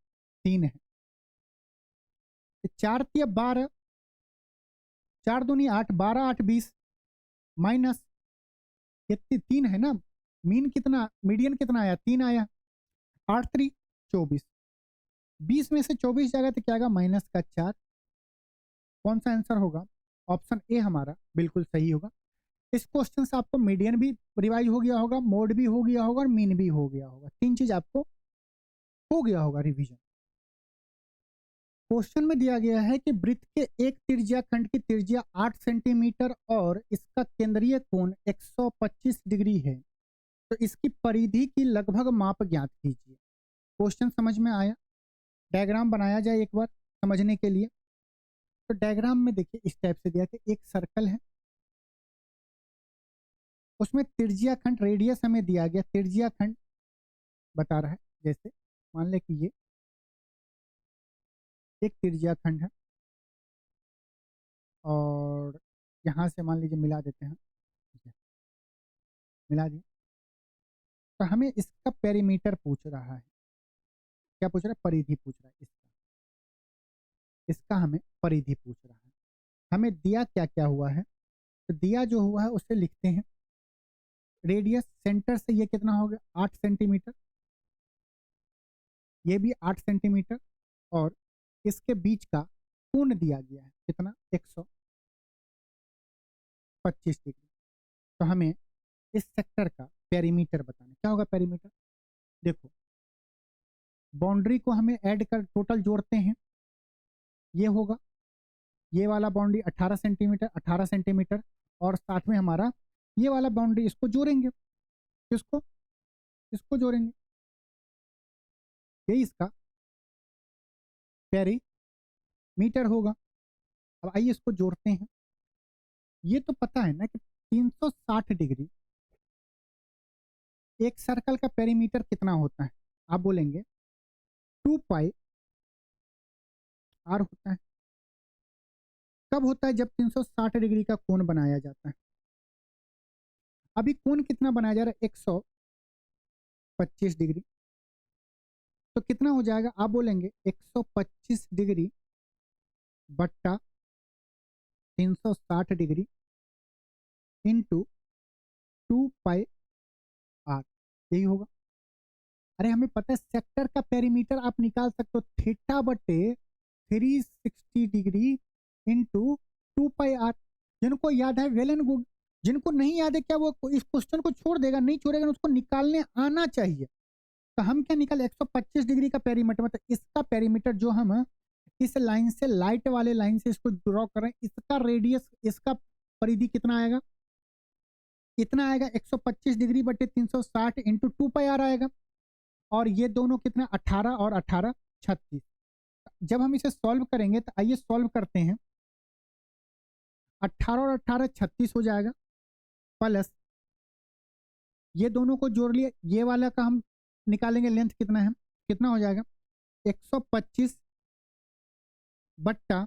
3 है। 4 तिया 12, 4 दूनी 8, 12 8 20, माइनस ये 3 है ना। मीन कितना, मीडियन कितना आया? 3 आया। 8 3 24, 20 में से 24 जाएगा तो क्या आएगा? माइनस का 4। कौन सा आंसर होगा? ऑप्शन ए हमारा बिल्कुल सही होगा। इस क्वेश्चन से आपको मीडियन भी रिवाइज हो गया होगा, मोड भी हो गया होगा और मीन भी हो गया होगा। 3 चीज आपको हो गया होगा रिवीजन। क्वेश्चन में दिया गया है कि वृत्त के एक त्रिज्या खंड की त्रिज्या 8 सेंटीमीटर और इसका केंद्रीय कोण 125 डिग्री है, तो इसकी परिधि की लगभग माप ज्ञात कीजिए। क्वेश्चन समझ में आया? डायग्राम बनाया जाए एक बार समझने के लिए। तो डायग्राम में देखिए इस टाइप से दिया कि एक सर्कल है, उसमें त्रिज्या खंड, रेडियस हमें दिया गया, त्रिज्या खंड बता रहा है। जैसे मान ले कि ये एक त्रिज्या खंड है और यहाँ से मान लीजिए मिला देते हैं, मिला दिया, तो हमें इसका पेरीमीटर पूछ रहा है। क्या पूछ रहा है? परिधि पूछ रहा है। इसका हमें परिधि पूछ रहा है। हमें दिया क्या क्या हुआ है, तो दिया जो हुआ है उसे लिखते हैं। रेडियस सेंटर से ये कितना हो गया? 8 सेंटीमीटर, ये भी 8 सेंटीमीटर, और इसके बीच का कोण दिया गया है कितना? 125 डिग्री। तो हमें इस सेक्टर का पेरीमीटर बताना। क्या होगा पेरीमीटर? देखो, बाउंड्री को हमें ऐड कर टोटल जोड़ते हैं, ये होगा, ये वाला बाउंड्री 18 सेंटीमीटर, 18 सेंटीमीटर, और साथ में हमारा ये वाला बाउंड्री, इसको जोड़ेंगे। किसको? इसको जोड़ेंगे। यही इसका पेरीमीटर होगा। अब आइए इसको जोड़ते हैं। ये तो पता है ना कि 360 डिग्री, एक सर्कल का पेरीमीटर कितना होता है? आप बोलेंगे 2 पाई आर होता है। कब होता है? जब 360 डिग्री का कोण बनाया जाता है। अभी कोण कितना बनाया जा रहा है? 125 डिग्री। तो कितना हो जाएगा? आप बोलेंगे 125 डिग्री बट्टा 360 डिग्री इंटू 2 पाई आर, यही होगा। अरे हमें पता है सेक्टर का पेरीमीटर आप निकाल सकते हो, थीटा बटे 360 डिग्री इंटू 2 पाई आर। जिनको याद है वेल एंड गुड, जिनको नहीं याद है क्या वो इस क्वेश्चन को छोड़ देगा? नहीं छोड़ेगा, उसको निकालने आना चाहिए। तो हम क्या निकाले? 125 डिग्री का पेरीमीटर, मतलब इसका पेरीमीटर जो हम इस लाइन से, लाइट वाले लाइन से इसको ड्रॉ कर रहे हैं, इसका रेडियस, इसका परिधि कितना आएगा? इतना आएगा 125 डिग्री बटे 360 इंटू 2 पाई आर आएगा। और ये दोनों कितना? 18 और 18 36। जब हम इसे सॉल्व करेंगे तो आइए सॉल्व करते हैं। 18 और 18 36 हो जाएगा, प्लस ये दोनों को जोड़ लिए, ये वाला का हम निकालेंगे लेंथ कितना है, कितना हो जाएगा? 125 बट्टा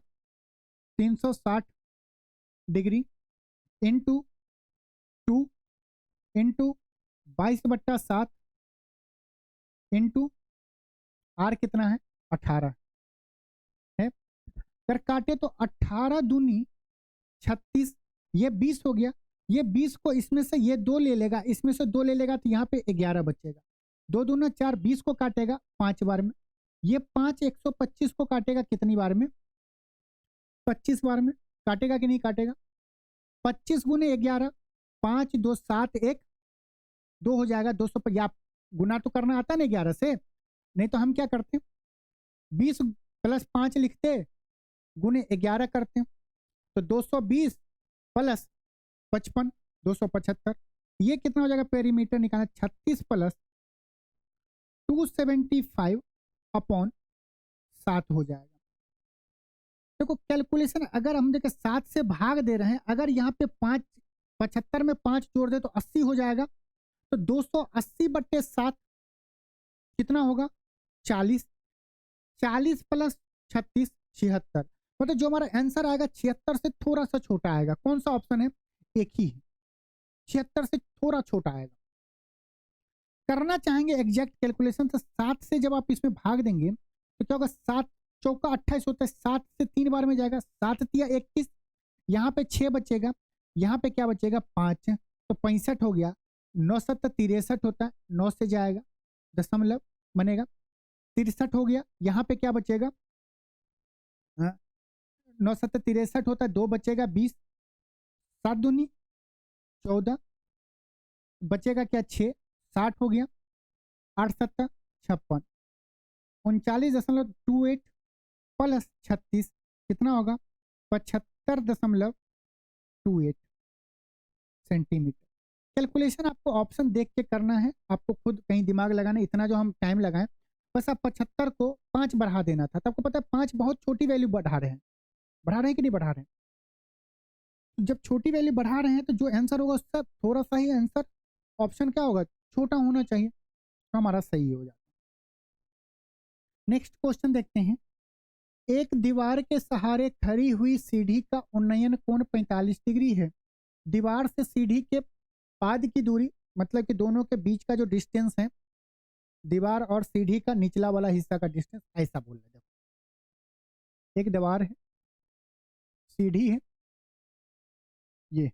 360 डिग्री इंटू 2 इंटू 22 बट्टा 7 इंटू आर कितना है? 18 है। अगर काटे तो 18 दूनी 36, ये 20 हो गया। ये 20 को इसमें से ये 2 ले लेगा, इसमें से 2 ले लेगा तो यहाँ पे 11 बचेगा। 2 दूना 4, 20 को काटेगा 5 बार में। ये 5 125 को काटेगा कितनी बार में? 25 बार में। काटेगा कि नहीं काटेगा? 25 गुने 11, 5 2 7 1 2 हो जाएगा 250। आप गुना तो करना आता ना 11 से, नहीं तो हम क्या करते, 20 प्लस 5 लिखते, गुने 11 करते, तो 220 प्लस 55 275। ये कितना हो जाएगा पेरीमीटर निकालना? 36 प्लस 275 अपॉन 7 हो जाएगा। देखो कैलकुलेशन अगर हम देखें 7 से भाग दे रहे हैं, अगर यहाँ पे 5 75 में 5 जोड़ दे तो 80 हो जाएगा। तो 280/7 कितना होगा? 40। 40 प्लस 36 76। मतलब जो हमारा आंसर आएगा 76 से थोड़ा सा छोटा आएगा। कौन सा ऑप्शन है? एक ही है, 76 से थोड़ा छोटा आएगा। करना चाहेंगे एग्जैक्ट कैलकुलेशन तो 7 से जब आप इसमें भाग देंगे तो क्या होगा? 7 चौका 28 होता है, 7 से 3 बार में जाएगा, 7 तिया 21, यहाँ पे 6 बचेगा, यहाँ पे क्या बचेगा? 5, तो 65 हो गया। 9 7 63 होता है, 9 से जाएगा, दशमलव बनेगा। 63 हो गया, यहाँ पे क्या बचेगा? 9 7 63 होता है, 2 बचेगा 20, 7 दूनी 14, बचेगा क्या? 6, 60 हो गया। 8 7 56, 39.28 प्लस 36 कितना होगा? 75.28 सेंटीमीटर। कैलकुलेशन आपको ऑप्शन देख के करना है, आपको खुद कहीं दिमाग लगाना। इतना जो हम टाइम लगाएं, बस आप 75 को 5 बढ़ा देना था। तो आपको पता है 5 बहुत छोटी वैल्यू बढ़ा रहे हैं, बढ़ा रहे हैं कि नहीं बढ़ा रहे हैं? जब छोटी वैल्यू बढ़ा रहे हैं तो जो आंसर होगा उसका थोड़ा सा ही आंसर ऑप्शन क्या होगा? छोटा होना चाहिए, तो हमारा सही हो जाता है। नेक्स्ट क्वेश्चन देखते हैं। एक दीवार के सहारे खड़ी हुई सीढ़ी का उन्नयन कोण 45 डिग्री है। दीवार से सीढ़ी के पाद की दूरी, मतलब कि दोनों के बीच का जो डिस्टेंस है, दीवार और सीढ़ी का निचला वाला हिस्सा का डिस्टेंस, ऐसा बोल रहे। देखो एक दीवार है, सीढ़ी है, ये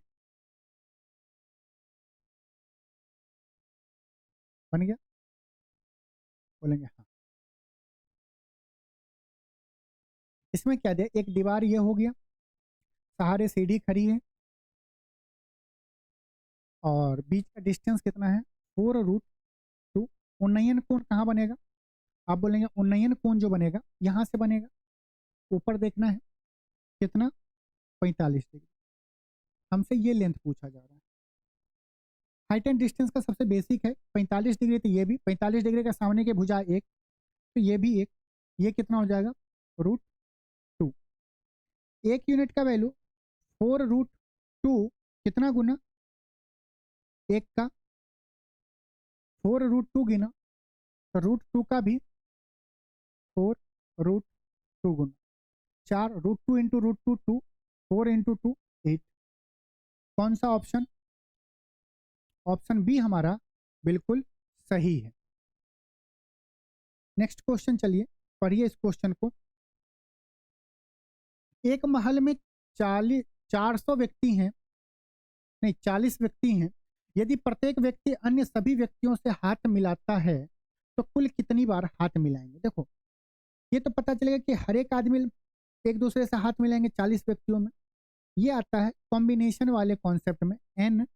बन गया, बोलेंगे हाँ। इसमें क्या दे? एक दीवार ये हो गया, सहारे सीढ़ी खड़ी है, और बीच का डिस्टेंस कितना है? 4√2। उन्नयन कोण कहाँ बनेगा? आप बोलेंगे उन्नयन कोण जो बनेगा यहाँ से बनेगा, ऊपर देखना है कितना? 45 डिग्री। हमसे ये लेंथ पूछा जा रहा है। हाइट एंड डिस्टेंस का सबसे बेसिक है 45 डिग्री, तो ये भी 45 डिग्री का सामने के भुजा 1, तो ये भी 1, ये कितना हो जाएगा? √2। 1 यूनिट का वैल्यू 4√2 कितना गुना 1 का? 4√2 गिना तो √2 का भी 4√2 गुना 4, √2 इंटू √2 2, 4 इंटू 2 8। कौन सा ऑप्शन? ऑप्शन बी हमारा बिल्कुल सही है। नेक्स्ट क्वेश्चन, चलिए पढ़िए इस क्वेश्चन को। एक महल में 400 व्यक्ति हैं, नहीं 40 व्यक्ति हैं। यदि प्रत्येक व्यक्ति अन्य सभी व्यक्तियों से हाथ मिलाता है तो कुल कितनी बार हाथ मिलाएंगे? देखो ये तो पता चलेगा कि हर एक आदमी एक दूसरे से हाथ मिलाएंगे 40 व्यक्तियों में। ये आता है कॉम्बिनेशन वाले कॉन्सेप्ट में, NCR।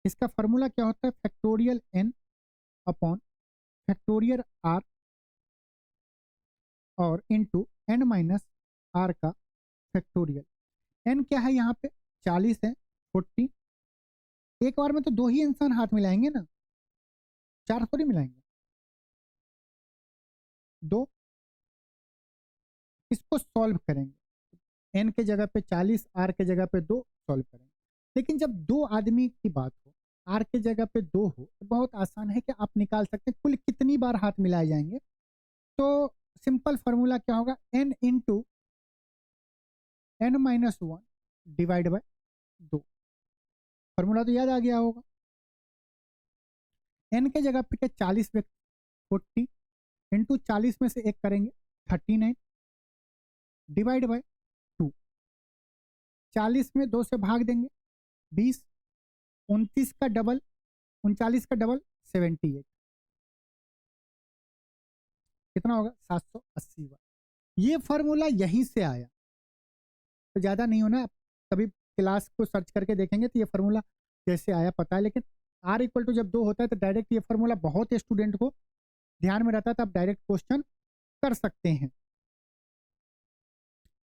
इसका फॉर्मूला क्या होता है? Factorial n upon factorial r और इंटू n-r का फैक्टोरियल। n क्या है यहाँ पे? 40 है, 40। एक बार में तो 2 ही इंसान हाथ मिलाएंगे ना, 4 थोड़ी मिलाएंगे। 2, इसको सॉल्व करेंगे, n के जगह पे 40, r के जगह पे 2 सॉल्व करेंगे। लेकिन जब 2 आदमी की बात हो, r के जगह पे 2 हो, तो बहुत आसान है कि आप निकाल सकते हैं कुल कितनी बार हाथ मिलाए जाएंगे। तो सिंपल फार्मूला क्या होगा? n into n-1 divide by 2। Formula तो याद आ गया होगा। n के जगह पे क्या? 40 व्यक्ति, 40 इंटू 40 में से एक करेंगे 39 डिवाइड बाय 2, 40 में 2 से भाग देंगे 20, 29 का डबल 39 का डबल 78, कितना होगा 780 बार। ये फॉर्मूला यहीं से आया, तो ज़्यादा नहीं होना, आप कभी क्लास को सर्च करके देखेंगे तो ये फार्मूला कैसे आया पता है, लेकिन R इक्वल टू जब 2 होता है तो डायरेक्ट ये फार्मूला बहुत स्टूडेंट को ध्यान में रहता है, तो आप डायरेक्ट क्वेश्चन कर सकते हैं।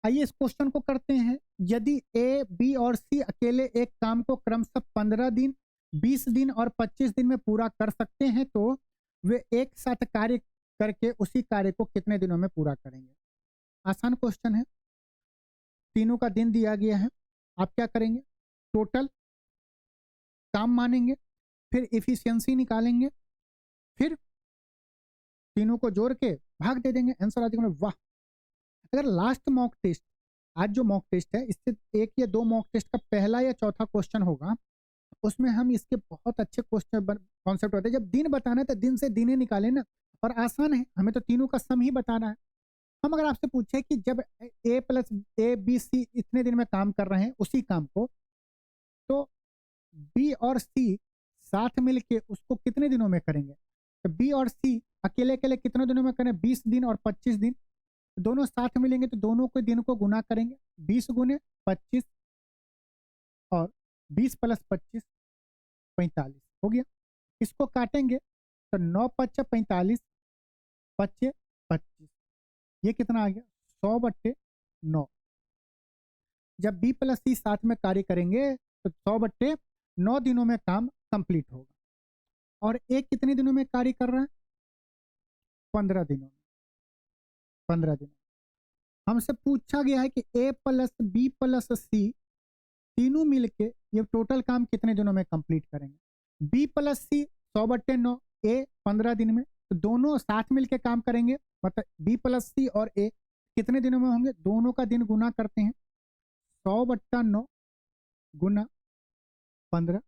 आइए इस क्वेश्चन को करते हैं। यदि A, B और C अकेले एक काम को क्रमशः 15 दिन, 20 दिन और 25 दिन में पूरा कर सकते हैं तो वे एक साथ कार्य करके उसी कार्य को कितने दिनों में पूरा करेंगे। आसान क्वेश्चन है, तीनों का दिन दिया गया है। आप क्या करेंगे, टोटल काम मानेंगे, फिर इफिशियंसी निकालेंगे, फिर तीनों को जोड़ के भाग दे देंगे, आंसर आ जाएगा। वाह! अगर लास्ट मॉक टेस्ट, आज जो मॉक टेस्ट है इससे 1 या 2 मॉक टेस्ट का पहला या चौथा क्वेश्चन होगा, उसमें हम इसके बहुत अच्छे क्वेश्चन कॉन्सेप्ट होते हैं। जब दिन बताना है तो दिन से दिने निकाले ना, और आसान है, हमें तो तीनों का सम ही बताना है। हम अगर आपसे पूछे कि जब A plus A B C इतने दिन में काम कर रहे हैं उसी काम को, तो B और C साथ मिलके उसको कितने दिनों में करेंगे, तो B और C अकेले अकेले कितने दिनों में करें, 20 दिन और 25 दिन, दोनों साथ मिलेंगे तो दोनों को दिन को गुना करेंगे, 20 गुने 25 और 20 प्लस 25 45 हो गया। इसको काटेंगे तो 9 पच्चे 45 पच्चे 25, ये कितना आ गया 100/9। जब B प्लस C साथ में कार्य करेंगे तो 100/9 दिनों में काम कंप्लीट होगा। और एक कितने दिनों में कार्य कर रहा है, 15 दिनों में, 15 दिनों। हमसे पूछा गया है कि A plus B plus C तीनों मिलके ये टोटल काम कितने दिनों में कंप्लीट करेंगे। B प्लस C 100/9, A 15 दिन में, तो दोनों साथ मिलके काम करेंगे, मतलब B प्लस C और A कितने दिनों में होंगे, दोनों का दिन गुना करते हैं, 100/9 गुना 15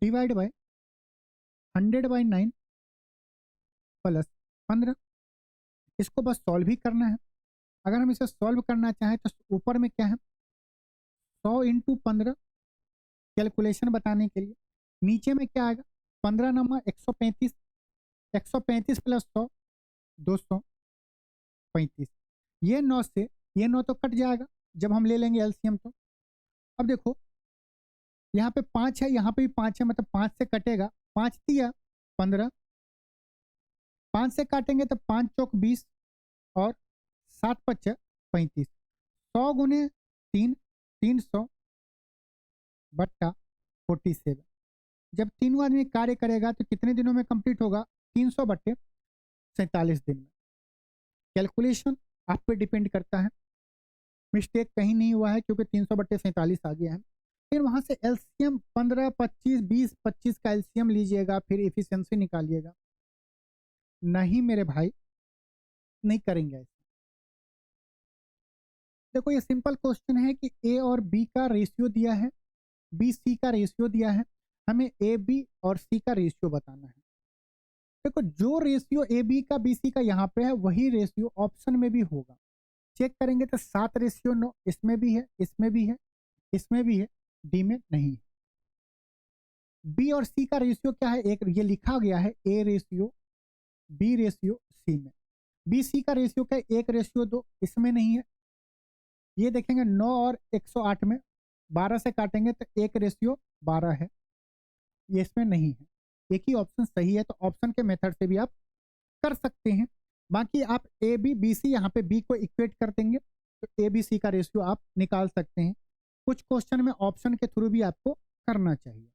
डिवाइड बाय 100/9 प्लस 15। इसको बस सॉल्व ही करना है। अगर हम इसे सॉल्व करना चाहें तो ऊपर में क्या है 100 इंटू 15 कैलकुलेशन बताने के लिए, नीचे में क्या आएगा 15 नंबर 135, 135 प्लस 100 235। ये 9 से ये 9 तो कट जाएगा जब हम ले लेंगे एलसीएम। तो अब देखो यहाँ पे 5 है, यहाँ पे भी 5 है, मतलब 5 से कटेगा, 5 दिया 15, 5 से काटेंगे तो 5 चौक 20 और 7 पच्चे 35, 100 गुने 3 300 बट्टा 47। जब तीनों आदमी कार्य करेगा तो कितने दिनों में कंप्लीट होगा, 300/47 दिन में। कैलकुलेशन आप पे डिपेंड करता है, मिस्टेक कहीं नहीं हुआ है क्योंकि 300/47 आ गया है। फिर वहां से एलसीएम 15 25 20 25 का एलसीएम लीजिएगा, फिर एफिशिएंसी निकालिएगा। नहीं मेरे भाई, नहीं करेंगे ऐसा। देखो ये सिंपल क्वेश्चन है कि ए और बी का रेशियो दिया है, बी सी का रेशियो दिया है, हमें ए बी और सी का रेशियो बताना है। देखो जो रेशियो ए बी का बी सी का यहाँ पे है वही रेशियो ऑप्शन में भी होगा। चेक करेंगे तो 7:9 इसमें भी है, इसमें भी है, इसमें भी है, डी में नहीं है। बी और सी का रेशियो क्या है, एक ये लिखा गया है A ratio B ratio C में। बी सी का रेशियो क्या है, 1:2, इसमें नहीं है। ये देखेंगे 9 और 108 में 12 से काटेंगे तो 1:12 है, ये इसमें नहीं है। एक ही ऑप्शन सही है, तो ऑप्शन के मेथड से भी आप कर सकते हैं। बाकी आप ए बी बी सी यहाँ पे बी को इक्वेट कर देंगे तो ए बी सी का रेशियो आप निकाल सकते हैं। कुछ क्वेश्चन में ऑप्शन के थ्रू भी आपको करना चाहिए,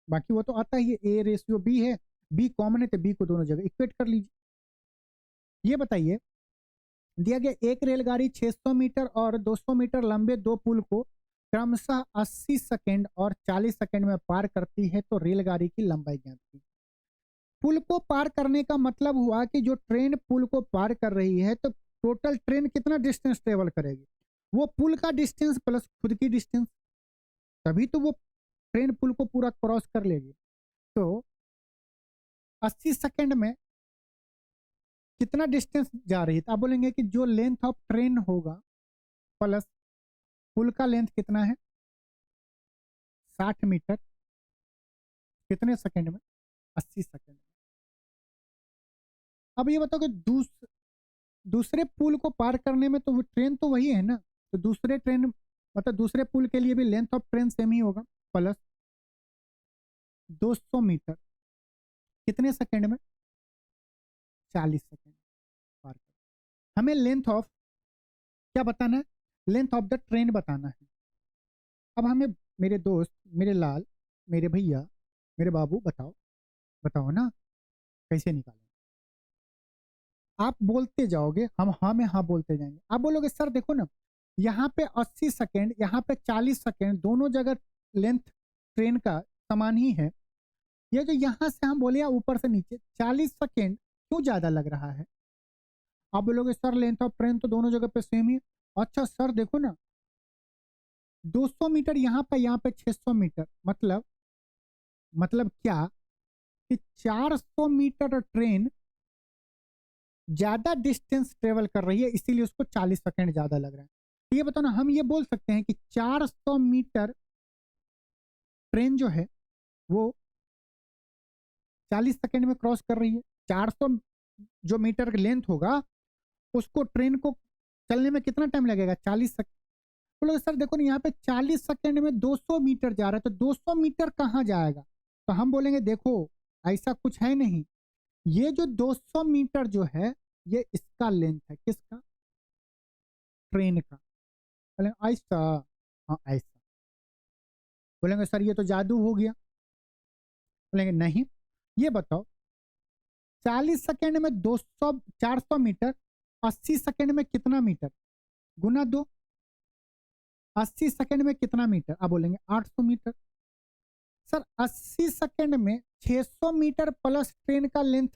बाकी वो तो आता ही है। ए रेशियो बी है, बी कॉमन है तो बी को दोनों जगह इक्वेट कर लीजिए। ये बताइए दिया गया एक रेलगाड़ी 600 मीटर और 200 मीटर लंबे दो पुल को क्रमशः 80 सेकंड और 40 सेकंड में पार करती है, तो रेलगाड़ी की लंबाई ज्ञात की। पुल को पार करने का मतलब हुआ कि जो ट्रेन पुल को पार कर रही है तो टोटल ट्रेन कितना डिस्टेंस ट्रेवल करेगी, वो पुल का डिस्टेंस प्लस खुद की डिस्टेंस, तभी तो वो ट्रेन पुल को पूरा क्रॉस कर लेगी। तो 80 सेकंड में कितना डिस्टेंस जा रही है, तो आप बोलेंगे कि जो लेंथ ऑफ ट्रेन होगा प्लस पुल का लेंथ कितना है, 60 मीटर, कितने सेकंड में, 80 सेकंड में। अब ये बताओ कि दूसरे पुल को पार करने में तो वो ट्रेन तो वही है ना, तो दूसरे ट्रेन मतलब दूसरे पुल के लिए भी लेंथ ऑफ ट्रेन सेम ही होगा, प्लस 200 मीटर, कितने सेकंड में, 40 सेकंड पार कर। हमें लेंथ ऑफ क्या बताना है, लेंथ ऑफ द ट्रेन बताना है। अब हमें मेरे दोस्त, मेरे लाल, मेरे भैया, मेरे बाबू, बताओ बताओ ना, कैसे निकालें। आप बोलते जाओगे, हम हाँ में हाँ बोलते जाएंगे। आप बोलोगे सर देखो ना, यहाँ पे 80 सेकेंड, यहाँ पे 40 सेकेंड, दोनों जगह लेंथ ट्रेन का समान ही है। ये जो यहाँ से हम बोले या ऊपर से नीचे 40 सेकेंड क्यों ज्यादा लग रहा है। आप बोलोगे सर लेंथ ऑफ ट्रेन तो दोनों जगह पे सेम ही। अच्छा सर देखो ना, 200 मीटर यहाँ पे 600 मीटर, मतलब क्या कि 400 मीटर ट्रेन ज्यादा डिस्टेंस ट्रेवल कर रही है, इसीलिए उसको 40 सेकंड ज्यादा लग रहा है। तो ये बताओ ना, हम ये बोल सकते हैं कि 400 मीटर ट्रेन जो है वो 40 सेकंड में क्रॉस कर रही है। 400 जो मीटर लेंथ होगा उसको ट्रेन को चलने में कितना टाइम लगेगा, 40 सेकंड। बोलो सर देखो ना, यहाँ पे 40 सेकंड में 200 मीटर जा रहा है, तो 200 मीटर कहाँ जाएगा। तो हम बोलेंगे देखो ऐसा कुछ है नहीं, ये जो 200 मीटर जो है ये इसका लेंथ है, किसका, ट्रेन का। बोलेंगे ऐसा, हाँ ऐसा। बोलेंगे सर ये तो जादू हो गया। बोलेंगे नहीं, ये बताओ 40 सेकंड में 200, 400 मीटर, 80 सेकंड में कितना मीटर, गुना दो। 80 सेकंड में कितना मीटर, आप बोलेंगे 800 मीटर। सर 80 सेकंड में 600 मीटर प्लस ट्रेन का लेंथ,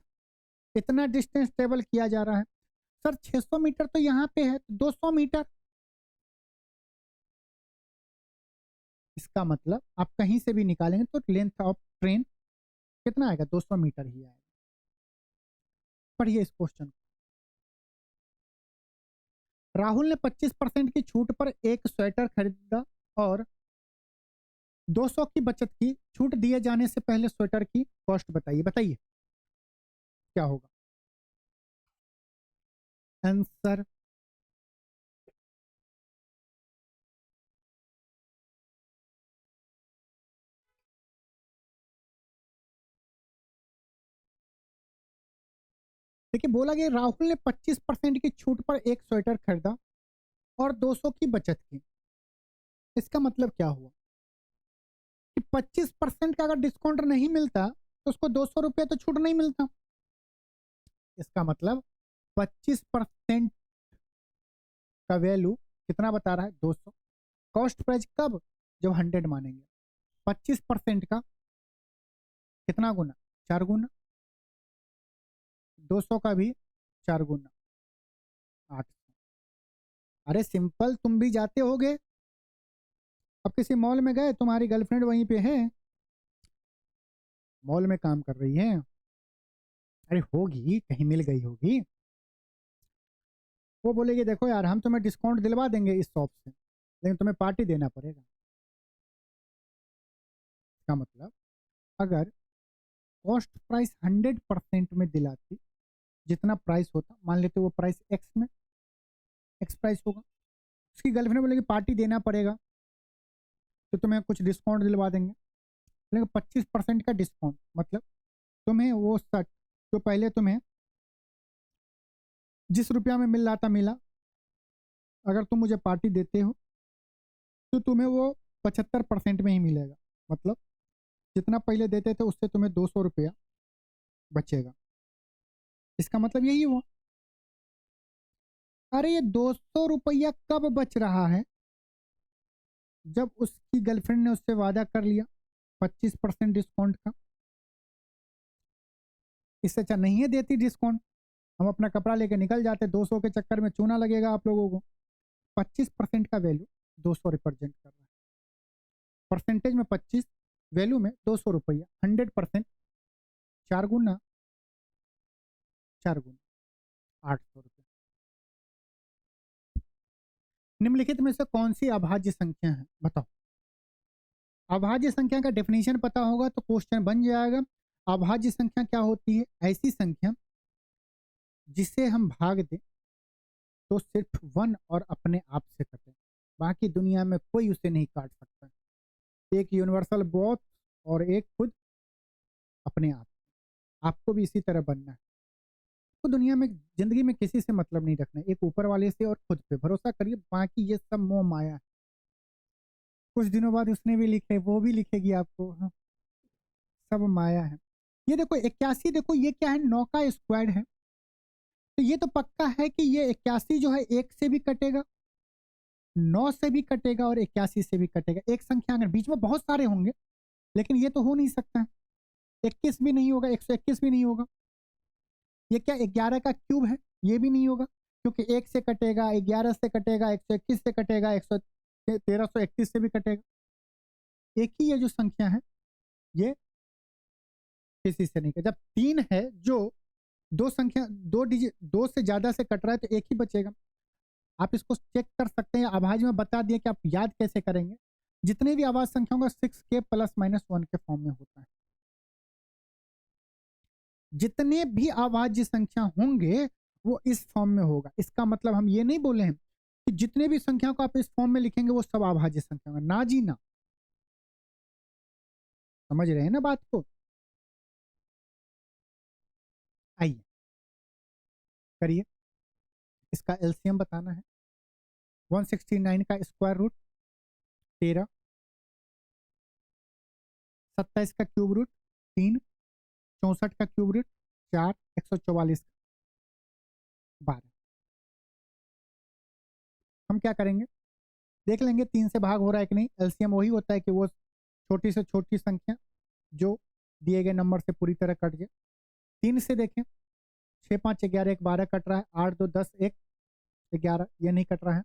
इतना डिस्टेंस ट्रेवल किया जा रहा है। सर 600 मीटर तो यहाँ पे है, 200 मीटर। इसका मतलब आप कहीं से भी निकालेंगे तो लेंथ ऑफ ट्रेन कितना आएगा, 200 मीटर ही आएगा। पढ़िए इस क्वेश्चन को। राहुल ने 25% की छूट पर एक स्वेटर खरीदा और 200 की बचत की। छूट दिए जाने से पहले स्वेटर की कॉस्ट बताइए, बताइए क्या होगा आंसर। देखिए बोला गया राहुल ने 25% की छूट पर एक स्वेटर खरीदा और 200 की बचत की। इसका मतलब क्या हुआ कि 25% का अगर डिस्काउंट नहीं मिलता तो उसको 200 रुपये तो छूट नहीं मिलता। इसका मतलब 25% का वैल्यू कितना बता रहा है, 200। कॉस्ट प्राइस कब, जब 100 मानेंगे। 25% का कितना गुना, 4 गुना। 200 का भी 4 गुना, 800। अरे सिंपल, तुम भी जाते होगे, अब किसी मॉल में गए, तुम्हारी गर्लफ्रेंड वहीं पे है, मॉल में काम कर रही है, अरे होगी कहीं मिल गई होगी। वो बोलेगी देखो यार हम तुम्हें डिस्काउंट दिलवा देंगे इस शॉप से, लेकिन तुम्हें पार्टी देना पड़ेगा। इसका मतलब अगर कॉस्ट प्राइस 100% में दिलाती, जितना प्राइस होता, मान लेते वो प्राइस एक्स में, एक्स प्राइस होगा, उसकी गर्लफ्रेंड बोलेगी पार्टी देना पड़ेगा तो तुम्हें कुछ डिस्काउंट दिलवा देंगे। लेकिन 25% का डिस्काउंट मतलब तुम्हें वो शर्ट जो पहले तुम्हें जिस रुपया में मिल रहा था मिला, अगर तुम मुझे पार्टी देते हो तो तुम्हें वो 75% में ही मिलेगा। मतलब जितना पहले देते थे उससे तुम्हें 200 रुपया बचेगा। इसका मतलब यही हुआ। अरे ये 200 रुपया कब बच रहा है, जब उसकी गर्लफ्रेंड ने उससे वादा कर लिया 25% डिस्काउंट का। इससे अच्छा नहीं है देती डिस्काउंट, हम अपना कपड़ा लेके निकल जाते, 200 के चक्कर में चूना लगेगा आप लोगों को। 25% का वैल्यू 200 रिप्रेजेंट कर रहा है, परसेंटेज में 25, वैल्यू में 200 रुपया, 100%, 4 गुना, 4 गुना। 800 रुपये। निम्नलिखित में से कौन सी अभाज्य संख्या है, बताओ। अभाज्य संख्या का डेफिनेशन पता होगा तो क्वेश्चन बन जाएगा। अभाज्य संख्या क्या होती है? ऐसी संख्या जिसे हम भाग दें तो सिर्फ 1 और अपने आप से कटे, बाकी दुनिया में कोई उसे नहीं काट सकता। एक यूनिवर्सल बॉस और एक खुद अपने आप। आपको भी इसी तरह बनना है। तो दुनिया में, जिंदगी में किसी से मतलब नहीं रखना है, एक ऊपर वाले से और खुद पे भरोसा करिए, बाकी ये सब मोह माया है। कुछ दिनों बाद उसने भी लिखे, वो भी लिखेगी आपको। हाँ, सब माया है। ये देखो 81, देखो ये क्या है, 9 का स्क्वायर है, तो ये तो पक्का है कि ये 81 जो है 1 से भी कटेगा, 9 से भी कटेगा और 81 से भी कटेगा। एक संख्या अगर बीच में बहुत सारे होंगे, लेकिन ये तो हो नहीं सकता। 21 भी नहीं होगा, 121 भी नहीं होगा। ये क्या 11 का क्यूब है? ये भी नहीं होगा, क्योंकि 1 से कटेगा, 11 से कटेगा, 121 से कटेगा, 1331 से भी कटेगा। एक ही ये जो संख्या है ये किसी से नहीं कटेगा। जब 3 है जो दो संख्या, दो डिजिट, 2 से ज्यादा से कट रहा है, तो एक ही बचेगा। आप इसको चेक कर सकते हैं। अभाज्य में बता दिया कि आप याद कैसे करेंगे। जितने भी अभाज्य संख्या होगा 6 के +-1 के फॉर्म में होता है। जितने भी अभाज्य संख्या होंगे वो इस फॉर्म में होगा। इसका मतलब हम ये नहीं बोले हैं कि जितने भी संख्या को आप इस फॉर्म में लिखेंगे वो सब अभाज्य संख्या होगा, ना जी ना। समझ रहे हैं ना बात को? आइए करिए। इसका एलसीएम बताना है। 169 का स्क्वायर रूट 13, 27 का क्यूब रूट 3, 64 का क्यूब रूट 4, 144 का 12। हम क्या करेंगे, देख लेंगे 3 से भाग हो रहा है कि नहीं। एलसीएम वही होता है कि वो छोटी से छोटी संख्या जो दिए गए नंबर से पूरी तरह कट जाए। 3 से देखें, 6 5 11 1 12 कट रहा है, 8 2 10 1 11 ये नहीं कट रहा है,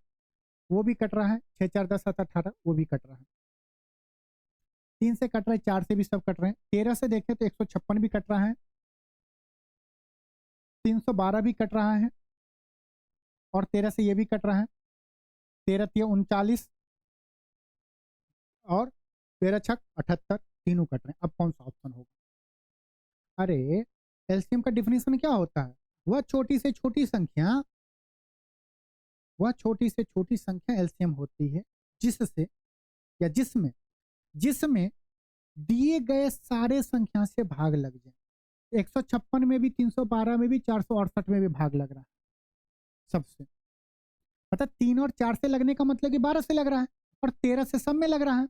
वो भी कट रहा है। 6 4 10 7 18 वो भी कट रहा है। 3 से कट रहा है, 4 से भी सब कट रहे हैं। 13 से देखें तो 156 भी कट रहा है, 312 भी कट रहा है, और 13 से ये भी कट रहा है। 13 3 39 और 13 6 78, तीनों कट रहे हैं। अब कौन सा ऑप्शन होगा? अरे एलसीएम का डिफिनेशन क्या होता है? वह छोटी से छोटी संख्या, वह छोटी से छोटी संख्या एलसीएम होती है जिससे या जिसमें जिसमें दिए गए सारे संख्या से भाग लग जाए। 156 में भी, 312 में भी, 468 में भी भाग लग रहा है सबसे। मतलब 3 और 4 से लगने का मतलब कि 12 से लग रहा है, और 13 से सब में लग रहा है।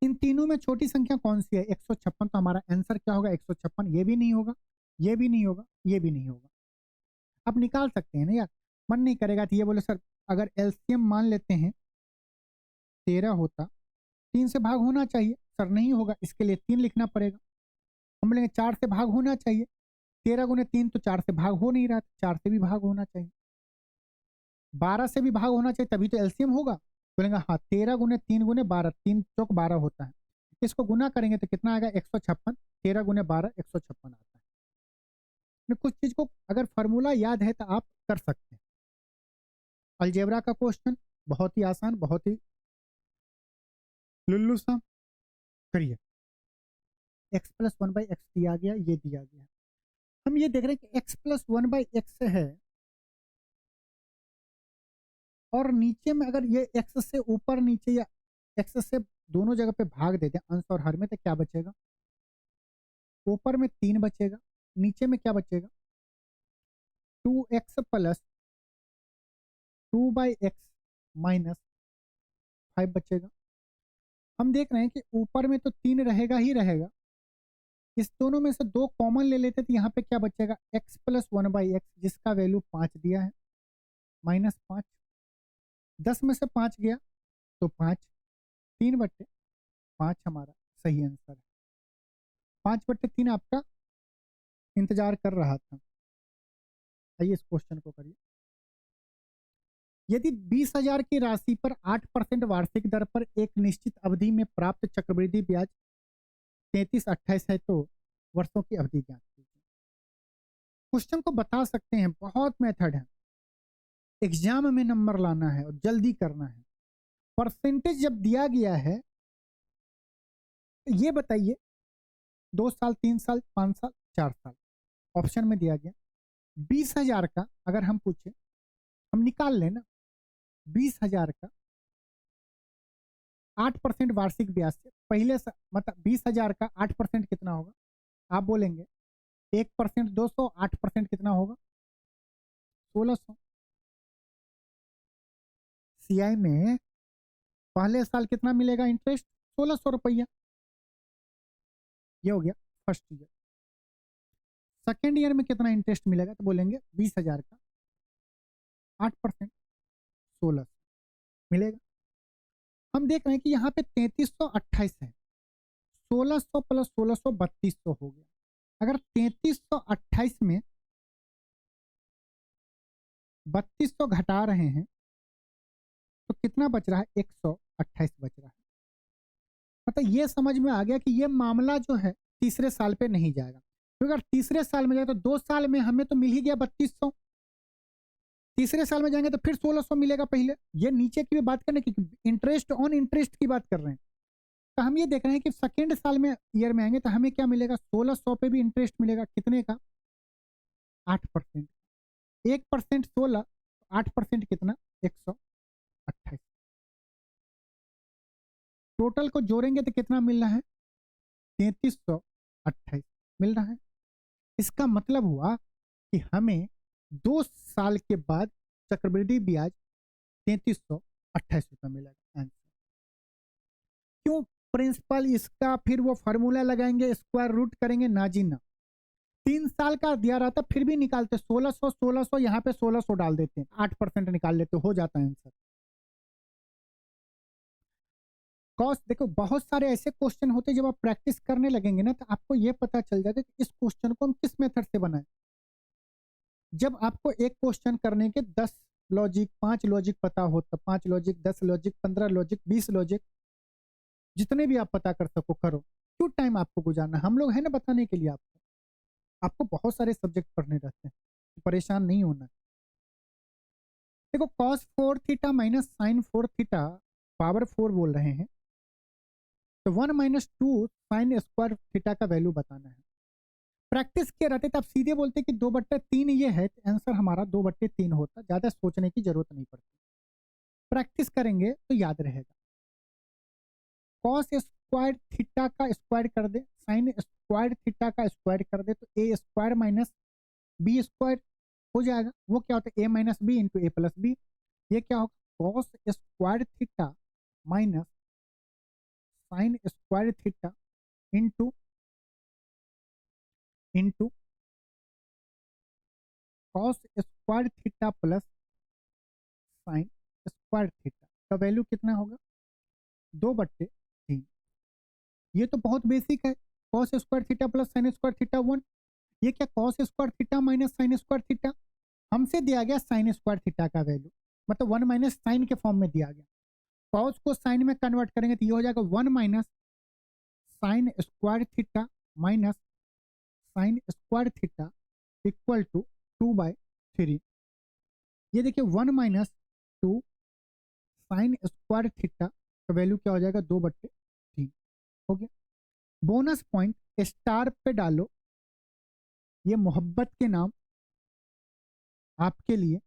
इन तीनों में छोटी संख्या कौन सी है? 156। तो हमारा आंसर क्या होगा? 156। ये भी नहीं होगा, ये भी नहीं होगा, ये भी नहीं होगा। आप निकाल सकते हैं ना यार। मन नहीं करेगा तो ये बोले सर अगर एलसीएम मान लेते हैं 13 होता, 3 से भाग होना चाहिए। सर नहीं होगा, इसके लिए 3 लिखना पड़ेगा। हम बोलेंगे 4 से भाग होना चाहिए। 13 गुने 3 तो 4 से भाग हो नहीं रहा, 4 से भी भाग होना चाहिए। 12 से भी भाग होना चाहिए, तभी तो एलसीएम होगा। बोलेंगे हाँ 13 गुने 3 गुने 12, 3 चौक 12 होता है। इसको गुना करेंगे तो कितना आएगा? 156। 13 गुने 12 156 आता है। कुछ चीज को अगर फॉर्मूला याद है तो आप कर सकते हैं। अलजेब्रा का क्वेश्चन बहुत ही आसान, बहुत ही लुल्लू सा। करिए। x+1/x दिया गया, ये दिया गया। हम ये देख रहे हैं कि x+1/x है, और नीचे में अगर ये x से ऊपर नीचे या x से दोनों जगह पे भाग देते हैं अंश और हर में, तो क्या बचेगा? ऊपर में 3 बचेगा, नीचे में क्या बचेगा? 2x + 2/x - 5 बचेगा। हम देख रहे हैं कि ऊपर में तो 3 रहेगा ही रहेगा। इस दोनों में से 2 कॉमन ले लेते तो यहाँ पे क्या बचेगा? x+1/x जिसका वैल्यू 5 दिया है, -5। 10 में से 5 गया तो 5, 3/5 हमारा सही आंसर है। 5/3 आपका इंतजार कर रहा था। आइए इस क्वेश्चन को करिए। यदि 20,000 की राशि पर 8% वार्षिक दर पर एक निश्चित अवधि में प्राप्त चक्रवृद्धि ब्याज 3328 है तो वर्षों की अवधि ज्ञात कीजिए। क्वेश्चन को बता सकते हैं, बहुत मेथड है। एग्जाम में नंबर लाना है और जल्दी करना है। परसेंटेज जब दिया गया है तो ये बताइए 2 साल, 3 साल, 5 साल, 4 साल, ऑप्शन में दिया गया। 20,000 का अगर हम पूछे, हम निकाल लेना 20,000 का 8% वार्षिक ब्याज से पहले मतलब 20,000 का 8% कितना होगा? आप बोलेंगे 1% 200, 8% कितना होगा? 1600। सीआई में पहले साल कितना मिलेगा इंटरेस्ट? 1600 रुपया। ये हो गया फर्स्ट ईयर। सेकेंड ईयर में कितना इंटरेस्ट मिलेगा? तो बोलेंगे 20,000 का 8% 1600 मिलेगा। हम देख रहे हैं कि यहाँ पे 3328 है, 1600 प्लस 1600 3200 हो गया। अगर 3328 में 3200 घटा रहे हैं तो कितना बच रहा है? 128 बच रहा है। मतलब ये समझ में आ गया कि ये मामला जो है तीसरे साल पे नहीं जाएगा, क्योंकि अगर तीसरे साल में जाए तो 2 साल में हमें तो मिल ही गया 3200, तीसरे साल में जाएंगे तो फिर 1600 मिलेगा पहले। ये नीचे की भी बात करने की, इंटरेस्ट ऑन इंटरेस्ट की बात कर रहे हैं। तो हम ये देख रहे हैं कि सेकेंड साल में ईयर में आएंगे तो हमें क्या मिलेगा? 1600 पे भी इंटरेस्ट मिलेगा। कितने का? 8%। 1% 16, 8% कितना? 128। टोटल को जोड़ेंगे तो कितना मिल रहा है? 3328 मिल रहा है। इसका मतलब हुआ कि हमें 2 साल के बाद चक्रवृद्धि ब्याज 3328 रुपये मिलेगा। आंसर क्यों? प्रिंसिपल इसका फिर वो फार्मूला लगाएंगे, स्क्वायर रूट करेंगे ना जी ना। 3 साल का दिया रहता फिर भी निकालते 1600 1600, यहाँ पे 1600 डाल देते हैं, 8% निकाल लेते, हो जाता है आंसर। कॉस्ट देखो, बहुत सारे ऐसे क्वेश्चन होते हैं जब आप प्रैक्टिस करने लगेंगे ना तो आपको ये पता चल जाएगा कि इस क्वेश्चन को हम किस मेथड से बनाएं। जब आपको एक क्वेश्चन करने के 10 लॉजिक, 5 लॉजिक पता हो, तो 5 लॉजिक, 10 लॉजिक, 15 लॉजिक, 20 लॉजिक, जितने भी आप पता कर सको करो। क्यों टाइम आपको गुजारना? हम लोग है ना बताने के लिए आपको। आपको बहुत सारे सब्जेक्ट पढ़ने रहते हैं, तो परेशान नहीं होना। देखो cos 4 theta minus sine 4 theta power 4 बोल रहे हैं, तो 1 माइनस 2 साइन स्क्वायर थीटा का वैल्यू बताना है। प्रैक्टिस किए रहते तो आप सीधे बोलते कि 2/3 ये है, तो आंसर हमारा 2/3 होता। ज्यादा सोचने की जरूरत नहीं पड़ती, प्रैक्टिस करेंगे तो याद रहेगा। कॉस स्क्वायर थीटा का स्क्वायर कर दे, साइन स्क्वायर थीटा का स्क्वायर कर दे, तो ए स्क्वायर माइनस बी स्क्वायर हो जाएगा। वो क्या होता है? ए माइनस बी इंटू ए प्लस बी। ये क्या होगा? Cos square theta minus sine square theta into into cos square theta plus sign square theta का वैल्यू कितना होगा? 2/3। ये तो बहुत बेसिक है। Cos square theta plus sign square theta 1। ये क्या? Cos square theta minus sine square theta. हमसे दिया गया साइन स्क्वायर थीटा का वैल्यू, मतलब 1 माइनस साइन के फॉर्म में दिया गया। कॉस को साइन में कन्वर्ट करेंगे तो ये हो जाएगा 1 minus sine square theta minus sine square theta equal to 2/3। ये देखिए 1 माइनस 2 साइन स्क्वायर थीटा का वैल्यू क्या हो जाएगा? 2/3 हो गया। बोनस पॉइंट स्टार पे डालो, ये मोहब्बत के नाम आपके लिए।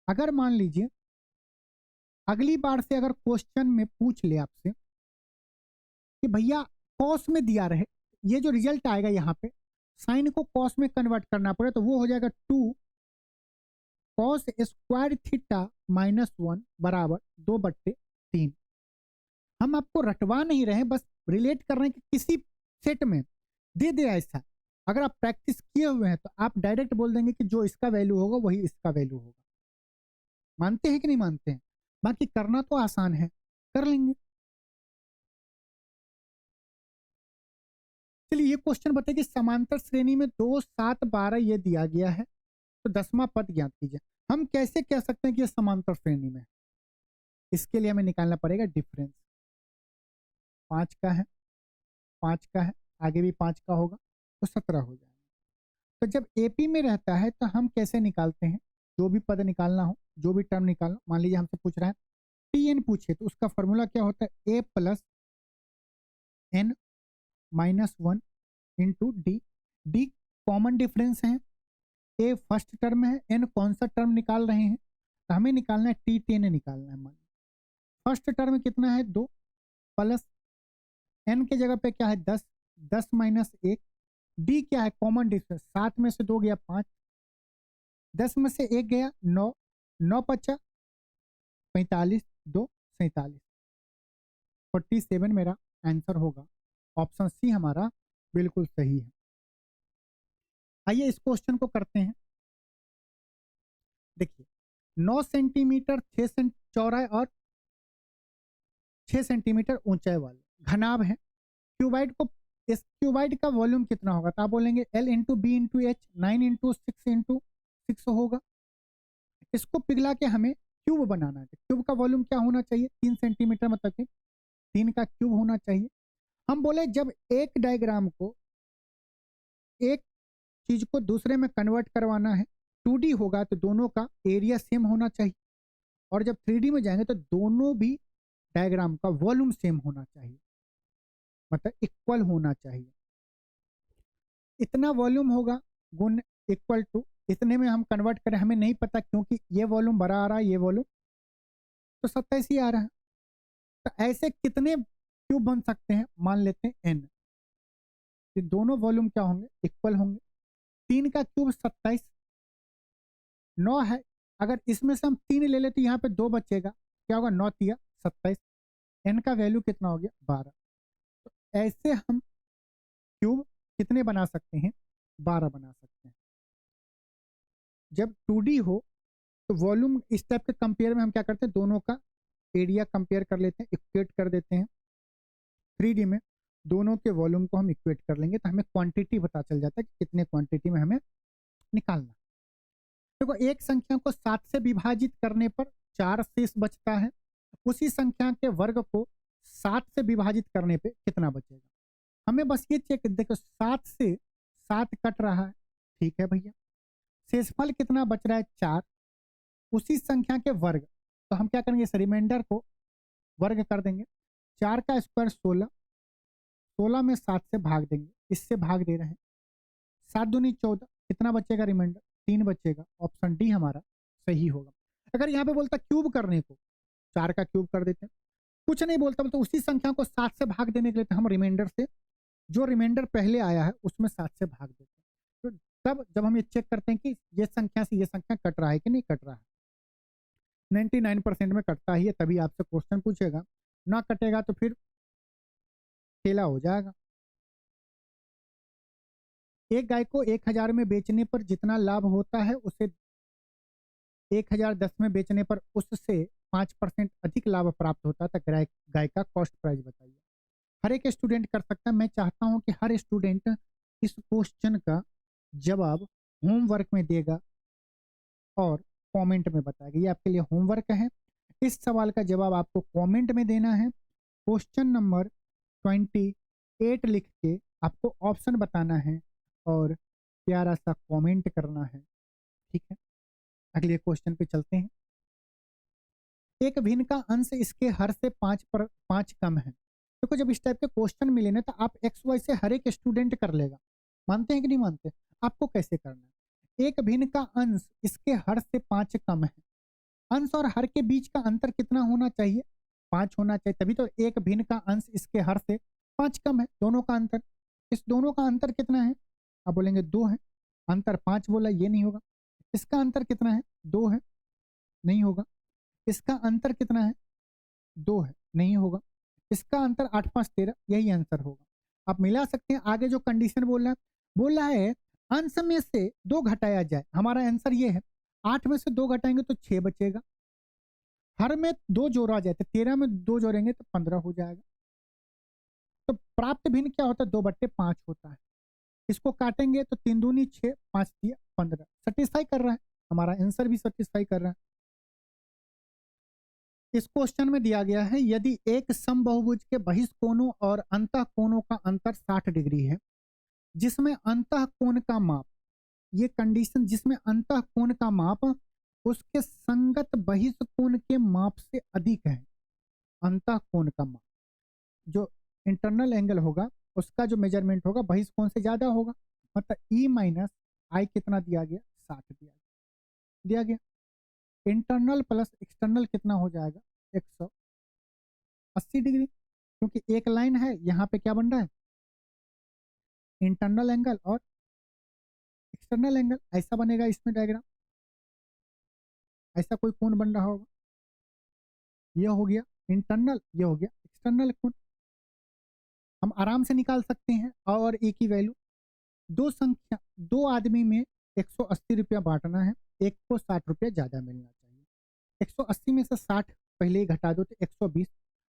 अगर मान लीजिए अगली बार से अगर क्वेश्चन में पूछ ले आपसे कि भैया कॉस में दिया रहे, ये जो रिजल्ट आएगा यहाँ पे साइन को कॉस में कन्वर्ट करना पड़े, तो वो हो जाएगा 2 कॉस स्क्वायर थीटा माइनस 1 बराबर 2/3। हम आपको रटवा नहीं रहे, बस रिलेट कर रहे हैं कि किसी सेट में दे दे ऐसा। अगर आप प्रैक्टिस किए हुए हैं तो आप डायरेक्ट बोल देंगे कि जो इसका वैल्यू होगा वही इसका वैल्यू होगा। मानते हैं कि नहीं मानते हैं? बाकी करना तो आसान है, कर लेंगे। चलिए ये क्वेश्चन बताइए कि समांतर श्रेणी में 2 7 12 ये दिया गया है, तो 10वां पद ज्ञात कीजिए। हम कैसे कह सकते हैं कि ये समांतर श्रेणी में? इसके लिए हमें निकालना पड़ेगा डिफरेंस। 5 का है, 5 का है, आगे भी 5 का होगा, तो 17 हो जाएगा। तो जब एपी में रहता है तो हम कैसे निकालते हैं, जो भी पद निकालना हो, जो भी टर्म निकालना, मान लीजिए हमसे पूछ रहा है टी एन पूछे तो उसका फॉर्मूला क्या होता है, A plus N minus one into D. D common difference है, ए फर्स्ट टर्म है, एन कौन सा टर्म निकाल रहे हैं, तो हमें निकालना है टी टेन निकालना है। मान फर्स्ट टर्म कितना है 2 प्लस एन के जगह पे क्या है 10, 10 माइनस 1। डी क्या है कॉमन डिफरेंस, 7 में से 2 गया 5, 10 में से 1 गया 9, 9 पचा 45, 2 47, 47 मेरा आंसर होगा। ऑप्शन सी हमारा बिल्कुल सही है। आइए इस क्वेश्चन को करते हैं। देखिए 9 सेंटीमीटर 6 सेंट चौड़ाई और 6 सेंटीमीटर ऊंचाई वाले घनाभ है। क्यूबाइड को, इस क्यूबाइड का वॉल्यूम कितना होगा, तो आप बोलेंगे L into B into H 9 into 6 होगा। इसको पिघला के हमें क्यूब बनाना है। क्यूब का वॉल्यूम क्या होना चाहिए, 3 सेंटीमीटर, मतलब कि 3 का क्यूब होना चाहिए। हम बोले जब एक डायग्राम को, एक चीज को दूसरे में कन्वर्ट करवाना है, 2D होगा तो दोनों का एरिया सेम होना चाहिए, और जब 3D में जाएंगे तो दोनों भी डायग्राम का वॉल्यूम सेम होना चाहिए, मतलब इक्वल होना चाहिए। इतना वॉल्यूम होगा गुण इक्वल टू, इतने में हम कन्वर्ट करें, हमें नहीं पता क्योंकि ये वॉल्यूम बड़ा आ रहा है, ये वॉल्यूम तो 27 ही आ रहा है। तो ऐसे कितने क्यूब बन सकते हैं, मान लेते हैं n। ये दोनों वॉल्यूम क्या होंगे, इक्वल होंगे। 3 का क्यूब 27, 9 है, अगर इसमें से हम 3 ले ले तो यहाँ पे 2 बचेगा, क्या होगा 9 तिया 27, n का वैल्यू कितना हो गया 12। तो ऐसे हम क्यूब कितने बना सकते हैं, 12 बना सकते हैं। जब 2D हो तो वॉल्यूम इस टाइप के कंपेयर में हम क्या करते हैं, दोनों का एरिया कंपेयर कर लेते हैं, इक्वेट कर देते हैं। 3D में दोनों के वॉल्यूम को हम इक्वेट कर लेंगे तो हमें क्वांटिटी पता चल जाता है कि कितने क्वांटिटी में हमें निकालना। देखो एक संख्या को 7 से विभाजित करने पर 4 शेष बचता है, उसी संख्या के वर्ग को 7 से विभाजित करने पे कितना बचेगा। हमें बस ये चेक, देखो 7 से 7 कट रहा है, ठीक है भैया, शेषफल कितना बच रहा है 4, उसी संख्या के वर्ग, तो हम क्या करेंगे, इस रिमाइंडर को वर्ग कर देंगे। 4 का स्क्वायर 16, 16 में 7 से भाग देंगे, इससे भाग दे रहे हैं, 7 दूनी 14, कितना बचेगा रिमाइंडर 3 बचेगा। ऑप्शन डी हमारा सही होगा। अगर यहाँ पे बोलता क्यूब करने को, 4 का क्यूब कर देते हैं, कुछ नहीं बोलता, बोलता उसी संख्या को 7 से भाग देने के लिए तो हम रिमाइंडर से, जो रिमाइंडर पहले आया है उसमें 7 से भाग देते हैं। तो तब जब हम ये चेक करते हैं कि ये संख्या से ये संख्या कट रहा है कि नहीं कट रहा है, 99% में कटता ही है, तभी आपसे क्वेश्चन पूछेगा, ना कटेगा तो फिर खेला हो जाएगा। एक गाय को 1000 में बेचने पर जितना लाभ होता है उसे 1010 में बेचने पर उससे 5% अधिक लाभ प्राप्त होता है, तो गाय का कॉस्ट प्राइस बताइए। हर एक स्टूडेंट कर सकता है। मैं चाहता हूं कि हर स्टूडेंट इस क्वेश्चन का जवाब होमवर्क में देगा और कमेंट में बताएगा। ये आपके लिए होमवर्क है। इस सवाल का जवाब आपको कमेंट में देना है। क्वेश्चन नंबर 28 लिख के आपको ऑप्शन बताना है और प्यारा सा कमेंट करना है, ठीक है। अगले क्वेश्चन पे चलते हैं। एक भिन्न का अंश इसके हर से 5 कम है। देखो जब इस टाइप के क्वेश्चन मिले ना तो आप एक्स वाई से हर एक स्टूडेंट कर लेगा। मानते हैं कि नहीं मानते? आपको कैसे करना है? एक भिन्न का अंश इसके हर से 5 कम है। अंश और हर के बीच का अंतर कितना होना चाहिए? 5 होना चाहिए, तभी तो एक भिन्न का अंश इसके हर से 5 कम है। दोनों का अंतर, इस दोनों का अंतर कितना है? आप बोलेंगे 2 है, अंतर 5 बोला, ये नहीं होगा। इसका अंतर कितना है? 2 है, नहीं होगा। इसका अंतर कितना है? 2 है, नहीं होगा। इसका अंतर 8 5 13, यही आंसर होगा। आप मिला सकते हैं। आगे जो कंडीशन बोल रहा है अंश में से 2 घटाया जाए। हमारा आंसर ये है, 8 में से 2 घटाएंगे तो 6 बचेगा। हर में 2 जोड़ा जाए तो 13 में 2 जोड़ेंगे तो 15 हो जाएगा। तो प्राप्त भिन्न क्या होता है? 2/5 होता है। इसको काटेंगे तो 3 दूनी 6, 5 दिया 15। सेटिस्फाई कर रहा है, हमारा आंसर भी सेटिस्फाई कर रहा है। इस क्वेश्चन में दिया गया है यदि एक समबाहुभुज के बहिष्कोणों और अंतः कोणों का अंतर 60 डिग्री है, जिसमें अंतः कोण का माप ये कंडीशन जिसमें अंतः कोण का माप उसके संगत बहिष्कोण के माप से अधिक है। अंतः कोण का माप, जो इंटरनल एंगल होगा उसका जो मेजरमेंट होगा बहिष्कोण से ज्यादा होगा। मतलब ई माइनस आई कितना दिया गया, 60 दिया गया। इंटरनल प्लस एक्सटर्नल कितना हो जाएगा, 180 डिग्री, क्योंकि एक लाइन है यहाँ पे क्या बन रहा है, इंटरनल एंगल और एक्सटर्नल एंगल। ऐसा बनेगा इसमें डायग्राम, ऐसा कोई कोण बन रहा होगा। ये हो गया इंटरनल, ये हो गया एक्सटर्नल कोण। हम आराम से निकाल सकते हैं। और एक ही वैल्यू, दो संख्या, दो आदमी में 180 रुपया बांटना है, एक को 60 रुपया ज्यादा मिलना चाहिए। 180 में से 60 पहले ही घटा दो तो 120,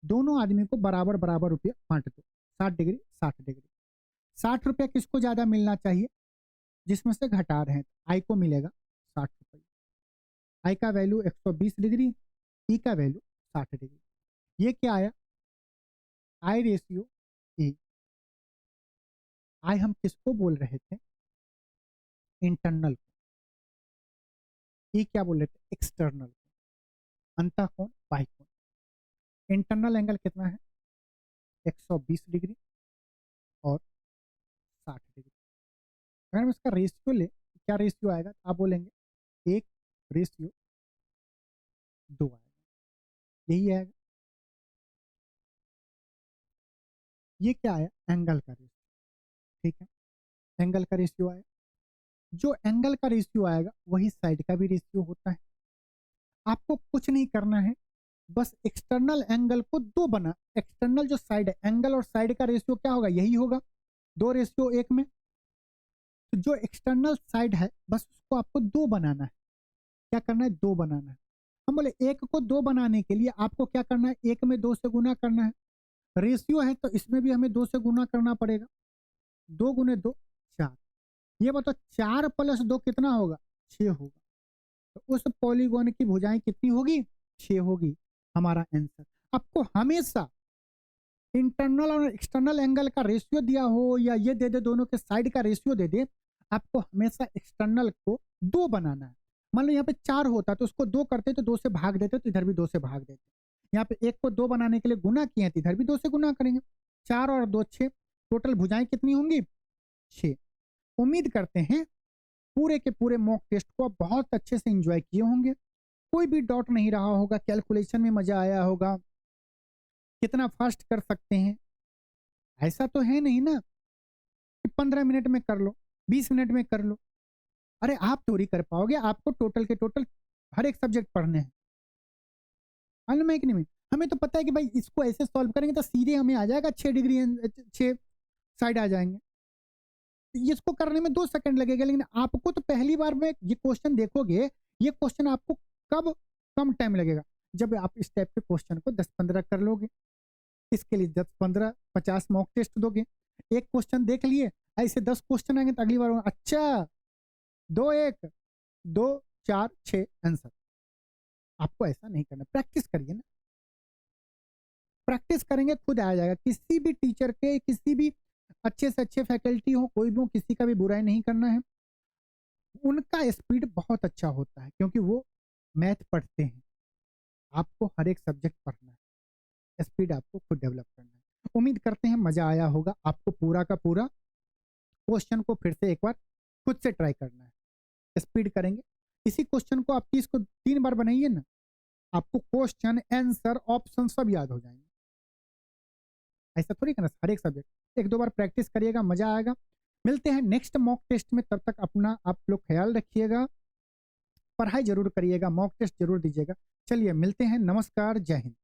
दोनों आदमी को बराबर बराबर रुपया बांट दो, 60 डिग्री 60 डिग्री। 60 रुपया किसको ज्यादा मिलना चाहिए, जिसमें से घटा रहे हैं, आई को मिलेगा 60 रुपये। आई का वैल्यू 120 डिग्री, ई का वैल्यू 60 डिग्री। ये क्या आया, आई रेशियो ई। आई हम किसको बोल रहे थे, इंटरनल को। ई क्या बोल रहे थे, एक्सटर्नल को। अंतः कोण बाह्य कोण। इंटरनल एंगल कितना है, 120 डिग्री और 60 डिग्री। अगर हम इसका रेशियो ले, क्या रेशियो आएगा, आप बोलेंगे 1:2 आएगा, यही आएगा। ये क्या आया, एंगल का रेशियो। ठीक है, एंगल का रेशियो आया। जो एंगल का रेशियो आएगा वही साइड का भी रेशियो होता है। आपको कुछ नहीं करना है, बस एक्सटर्नल एंगल को दो बना, एक्सटर्नल जो साइड है, एंगल और साइड का रेशियो क्या होगा, यही होगा, 2:1 में। तो जो एक्सटर्नल साइड है बस उसको आपको दो बनाना है। क्या करना है, दो बनाना है। हम बोले एक को दो बनाने के लिए आपको क्या करना है, एक में 2 से गुना करना है। रेशियो है तो इसमें भी हमें 2 से गुना करना पड़ेगा। 2 गुने 2 4। ये बताओ 4 + 2 कितना होगा, 6 होगा। तो उस पॉलीगॉन की भुजाएं कितनी होगी, 6 होगी। हमारा आंसर। आपको हमेशा इंटरनल और एक्सटर्नल एंगल का रेशियो दिया हो या ये दे दे दोनों के साइड का रेशियो दे दे, आपको हमेशा एक्सटर्नल को 2 बनाना है। मान लो यहाँ पे 4 होता तो उसको 2 करते तो 2 से भाग देते, तो इधर भी 2 से भाग देते। यहाँ पे 1 को 2 बनाने के लिए गुना किए हैं तो इधर भी 2 से गुना करेंगे। 4 और 2 6, टोटल भुजाएं कितनी होंगी, 6। उम्मीद करते हैं पूरे के पूरे मॉक टेस्ट को आप बहुत अच्छे से एंजॉय किए होंगे, कोई भी डाउट नहीं रहा होगा, कैलकुलेशन में मजा आया होगा, कितना फास्ट कर सकते हैं। ऐसा तो है नहीं ना कि 15 मिनट में कर लो, 20 मिनट में कर लो। अरे आप थोड़ी कर पाओगे, आपको टोटल के टोटल हर एक सब्जेक्ट पढ़ने हैं। मालूम है कि नहीं, हमें तो पता है कि भाई इसको ऐसे सॉल्व करेंगे तो सीधे हमें आ जाएगा 6 डिग्री, 6 साइड आ जाएंगे। इसको करने में 2 सेकंड लगेगा, लेकिन आपको तो पहली बार में ये क्वेश्चन देखोगे, ये क्वेश्चन आपको कब कम टाइम लगेगा, जब आप इस टाइप के क्वेश्चन को 10-15 कर लोगे। इसके लिए 10-15 50 मॉक टेस्ट दोगे। एक क्वेश्चन देख लिए, ऐसे 10 क्वेश्चन आएंगे तो अगली बार अच्छा 2 1 2 4 6 आंसर। आपको ऐसा नहीं करना, प्रैक्टिस करिए ना, प्रैक्टिस करेंगे खुद आ जाएगा। किसी भी टीचर के, किसी भी अच्छे से अच्छे फैकल्टी हो, कोई भी हो, किसी का भी बुराई नहीं करना है। उनका स्पीड बहुत अच्छा होता है क्योंकि वो मैथ पढ़ते हैं। आपको हर एक सब्जेक्ट पढ़ना है, स्पीड आपको खुद डेवलप करना है। उम्मीद करते हैं मजा आया होगा आपको। पूरा का पूरा क्वेश्चन को फिर से एक बार खुद से ट्राई करना है, स्पीड करेंगे। इसी क्वेश्चन को आप 30 को 3 बार बनाइए ना, आपको क्वेश्चन आंसर ऑप्शन सब याद हो जाएंगे। ऐसा थोड़ी करना, हर एक सब्जेक्ट 1-2 बार प्रैक्टिस करिएगा, मजा आएगा। मिलते हैं नेक्स्ट मॉक टेस्ट में, तब तक अपना आप लोग ख्याल रखिएगा, पढ़ाई जरूर करिएगा, मॉक टेस्ट जरूर दीजिएगा। चलिए मिलते हैं, नमस्कार, जय हिंद।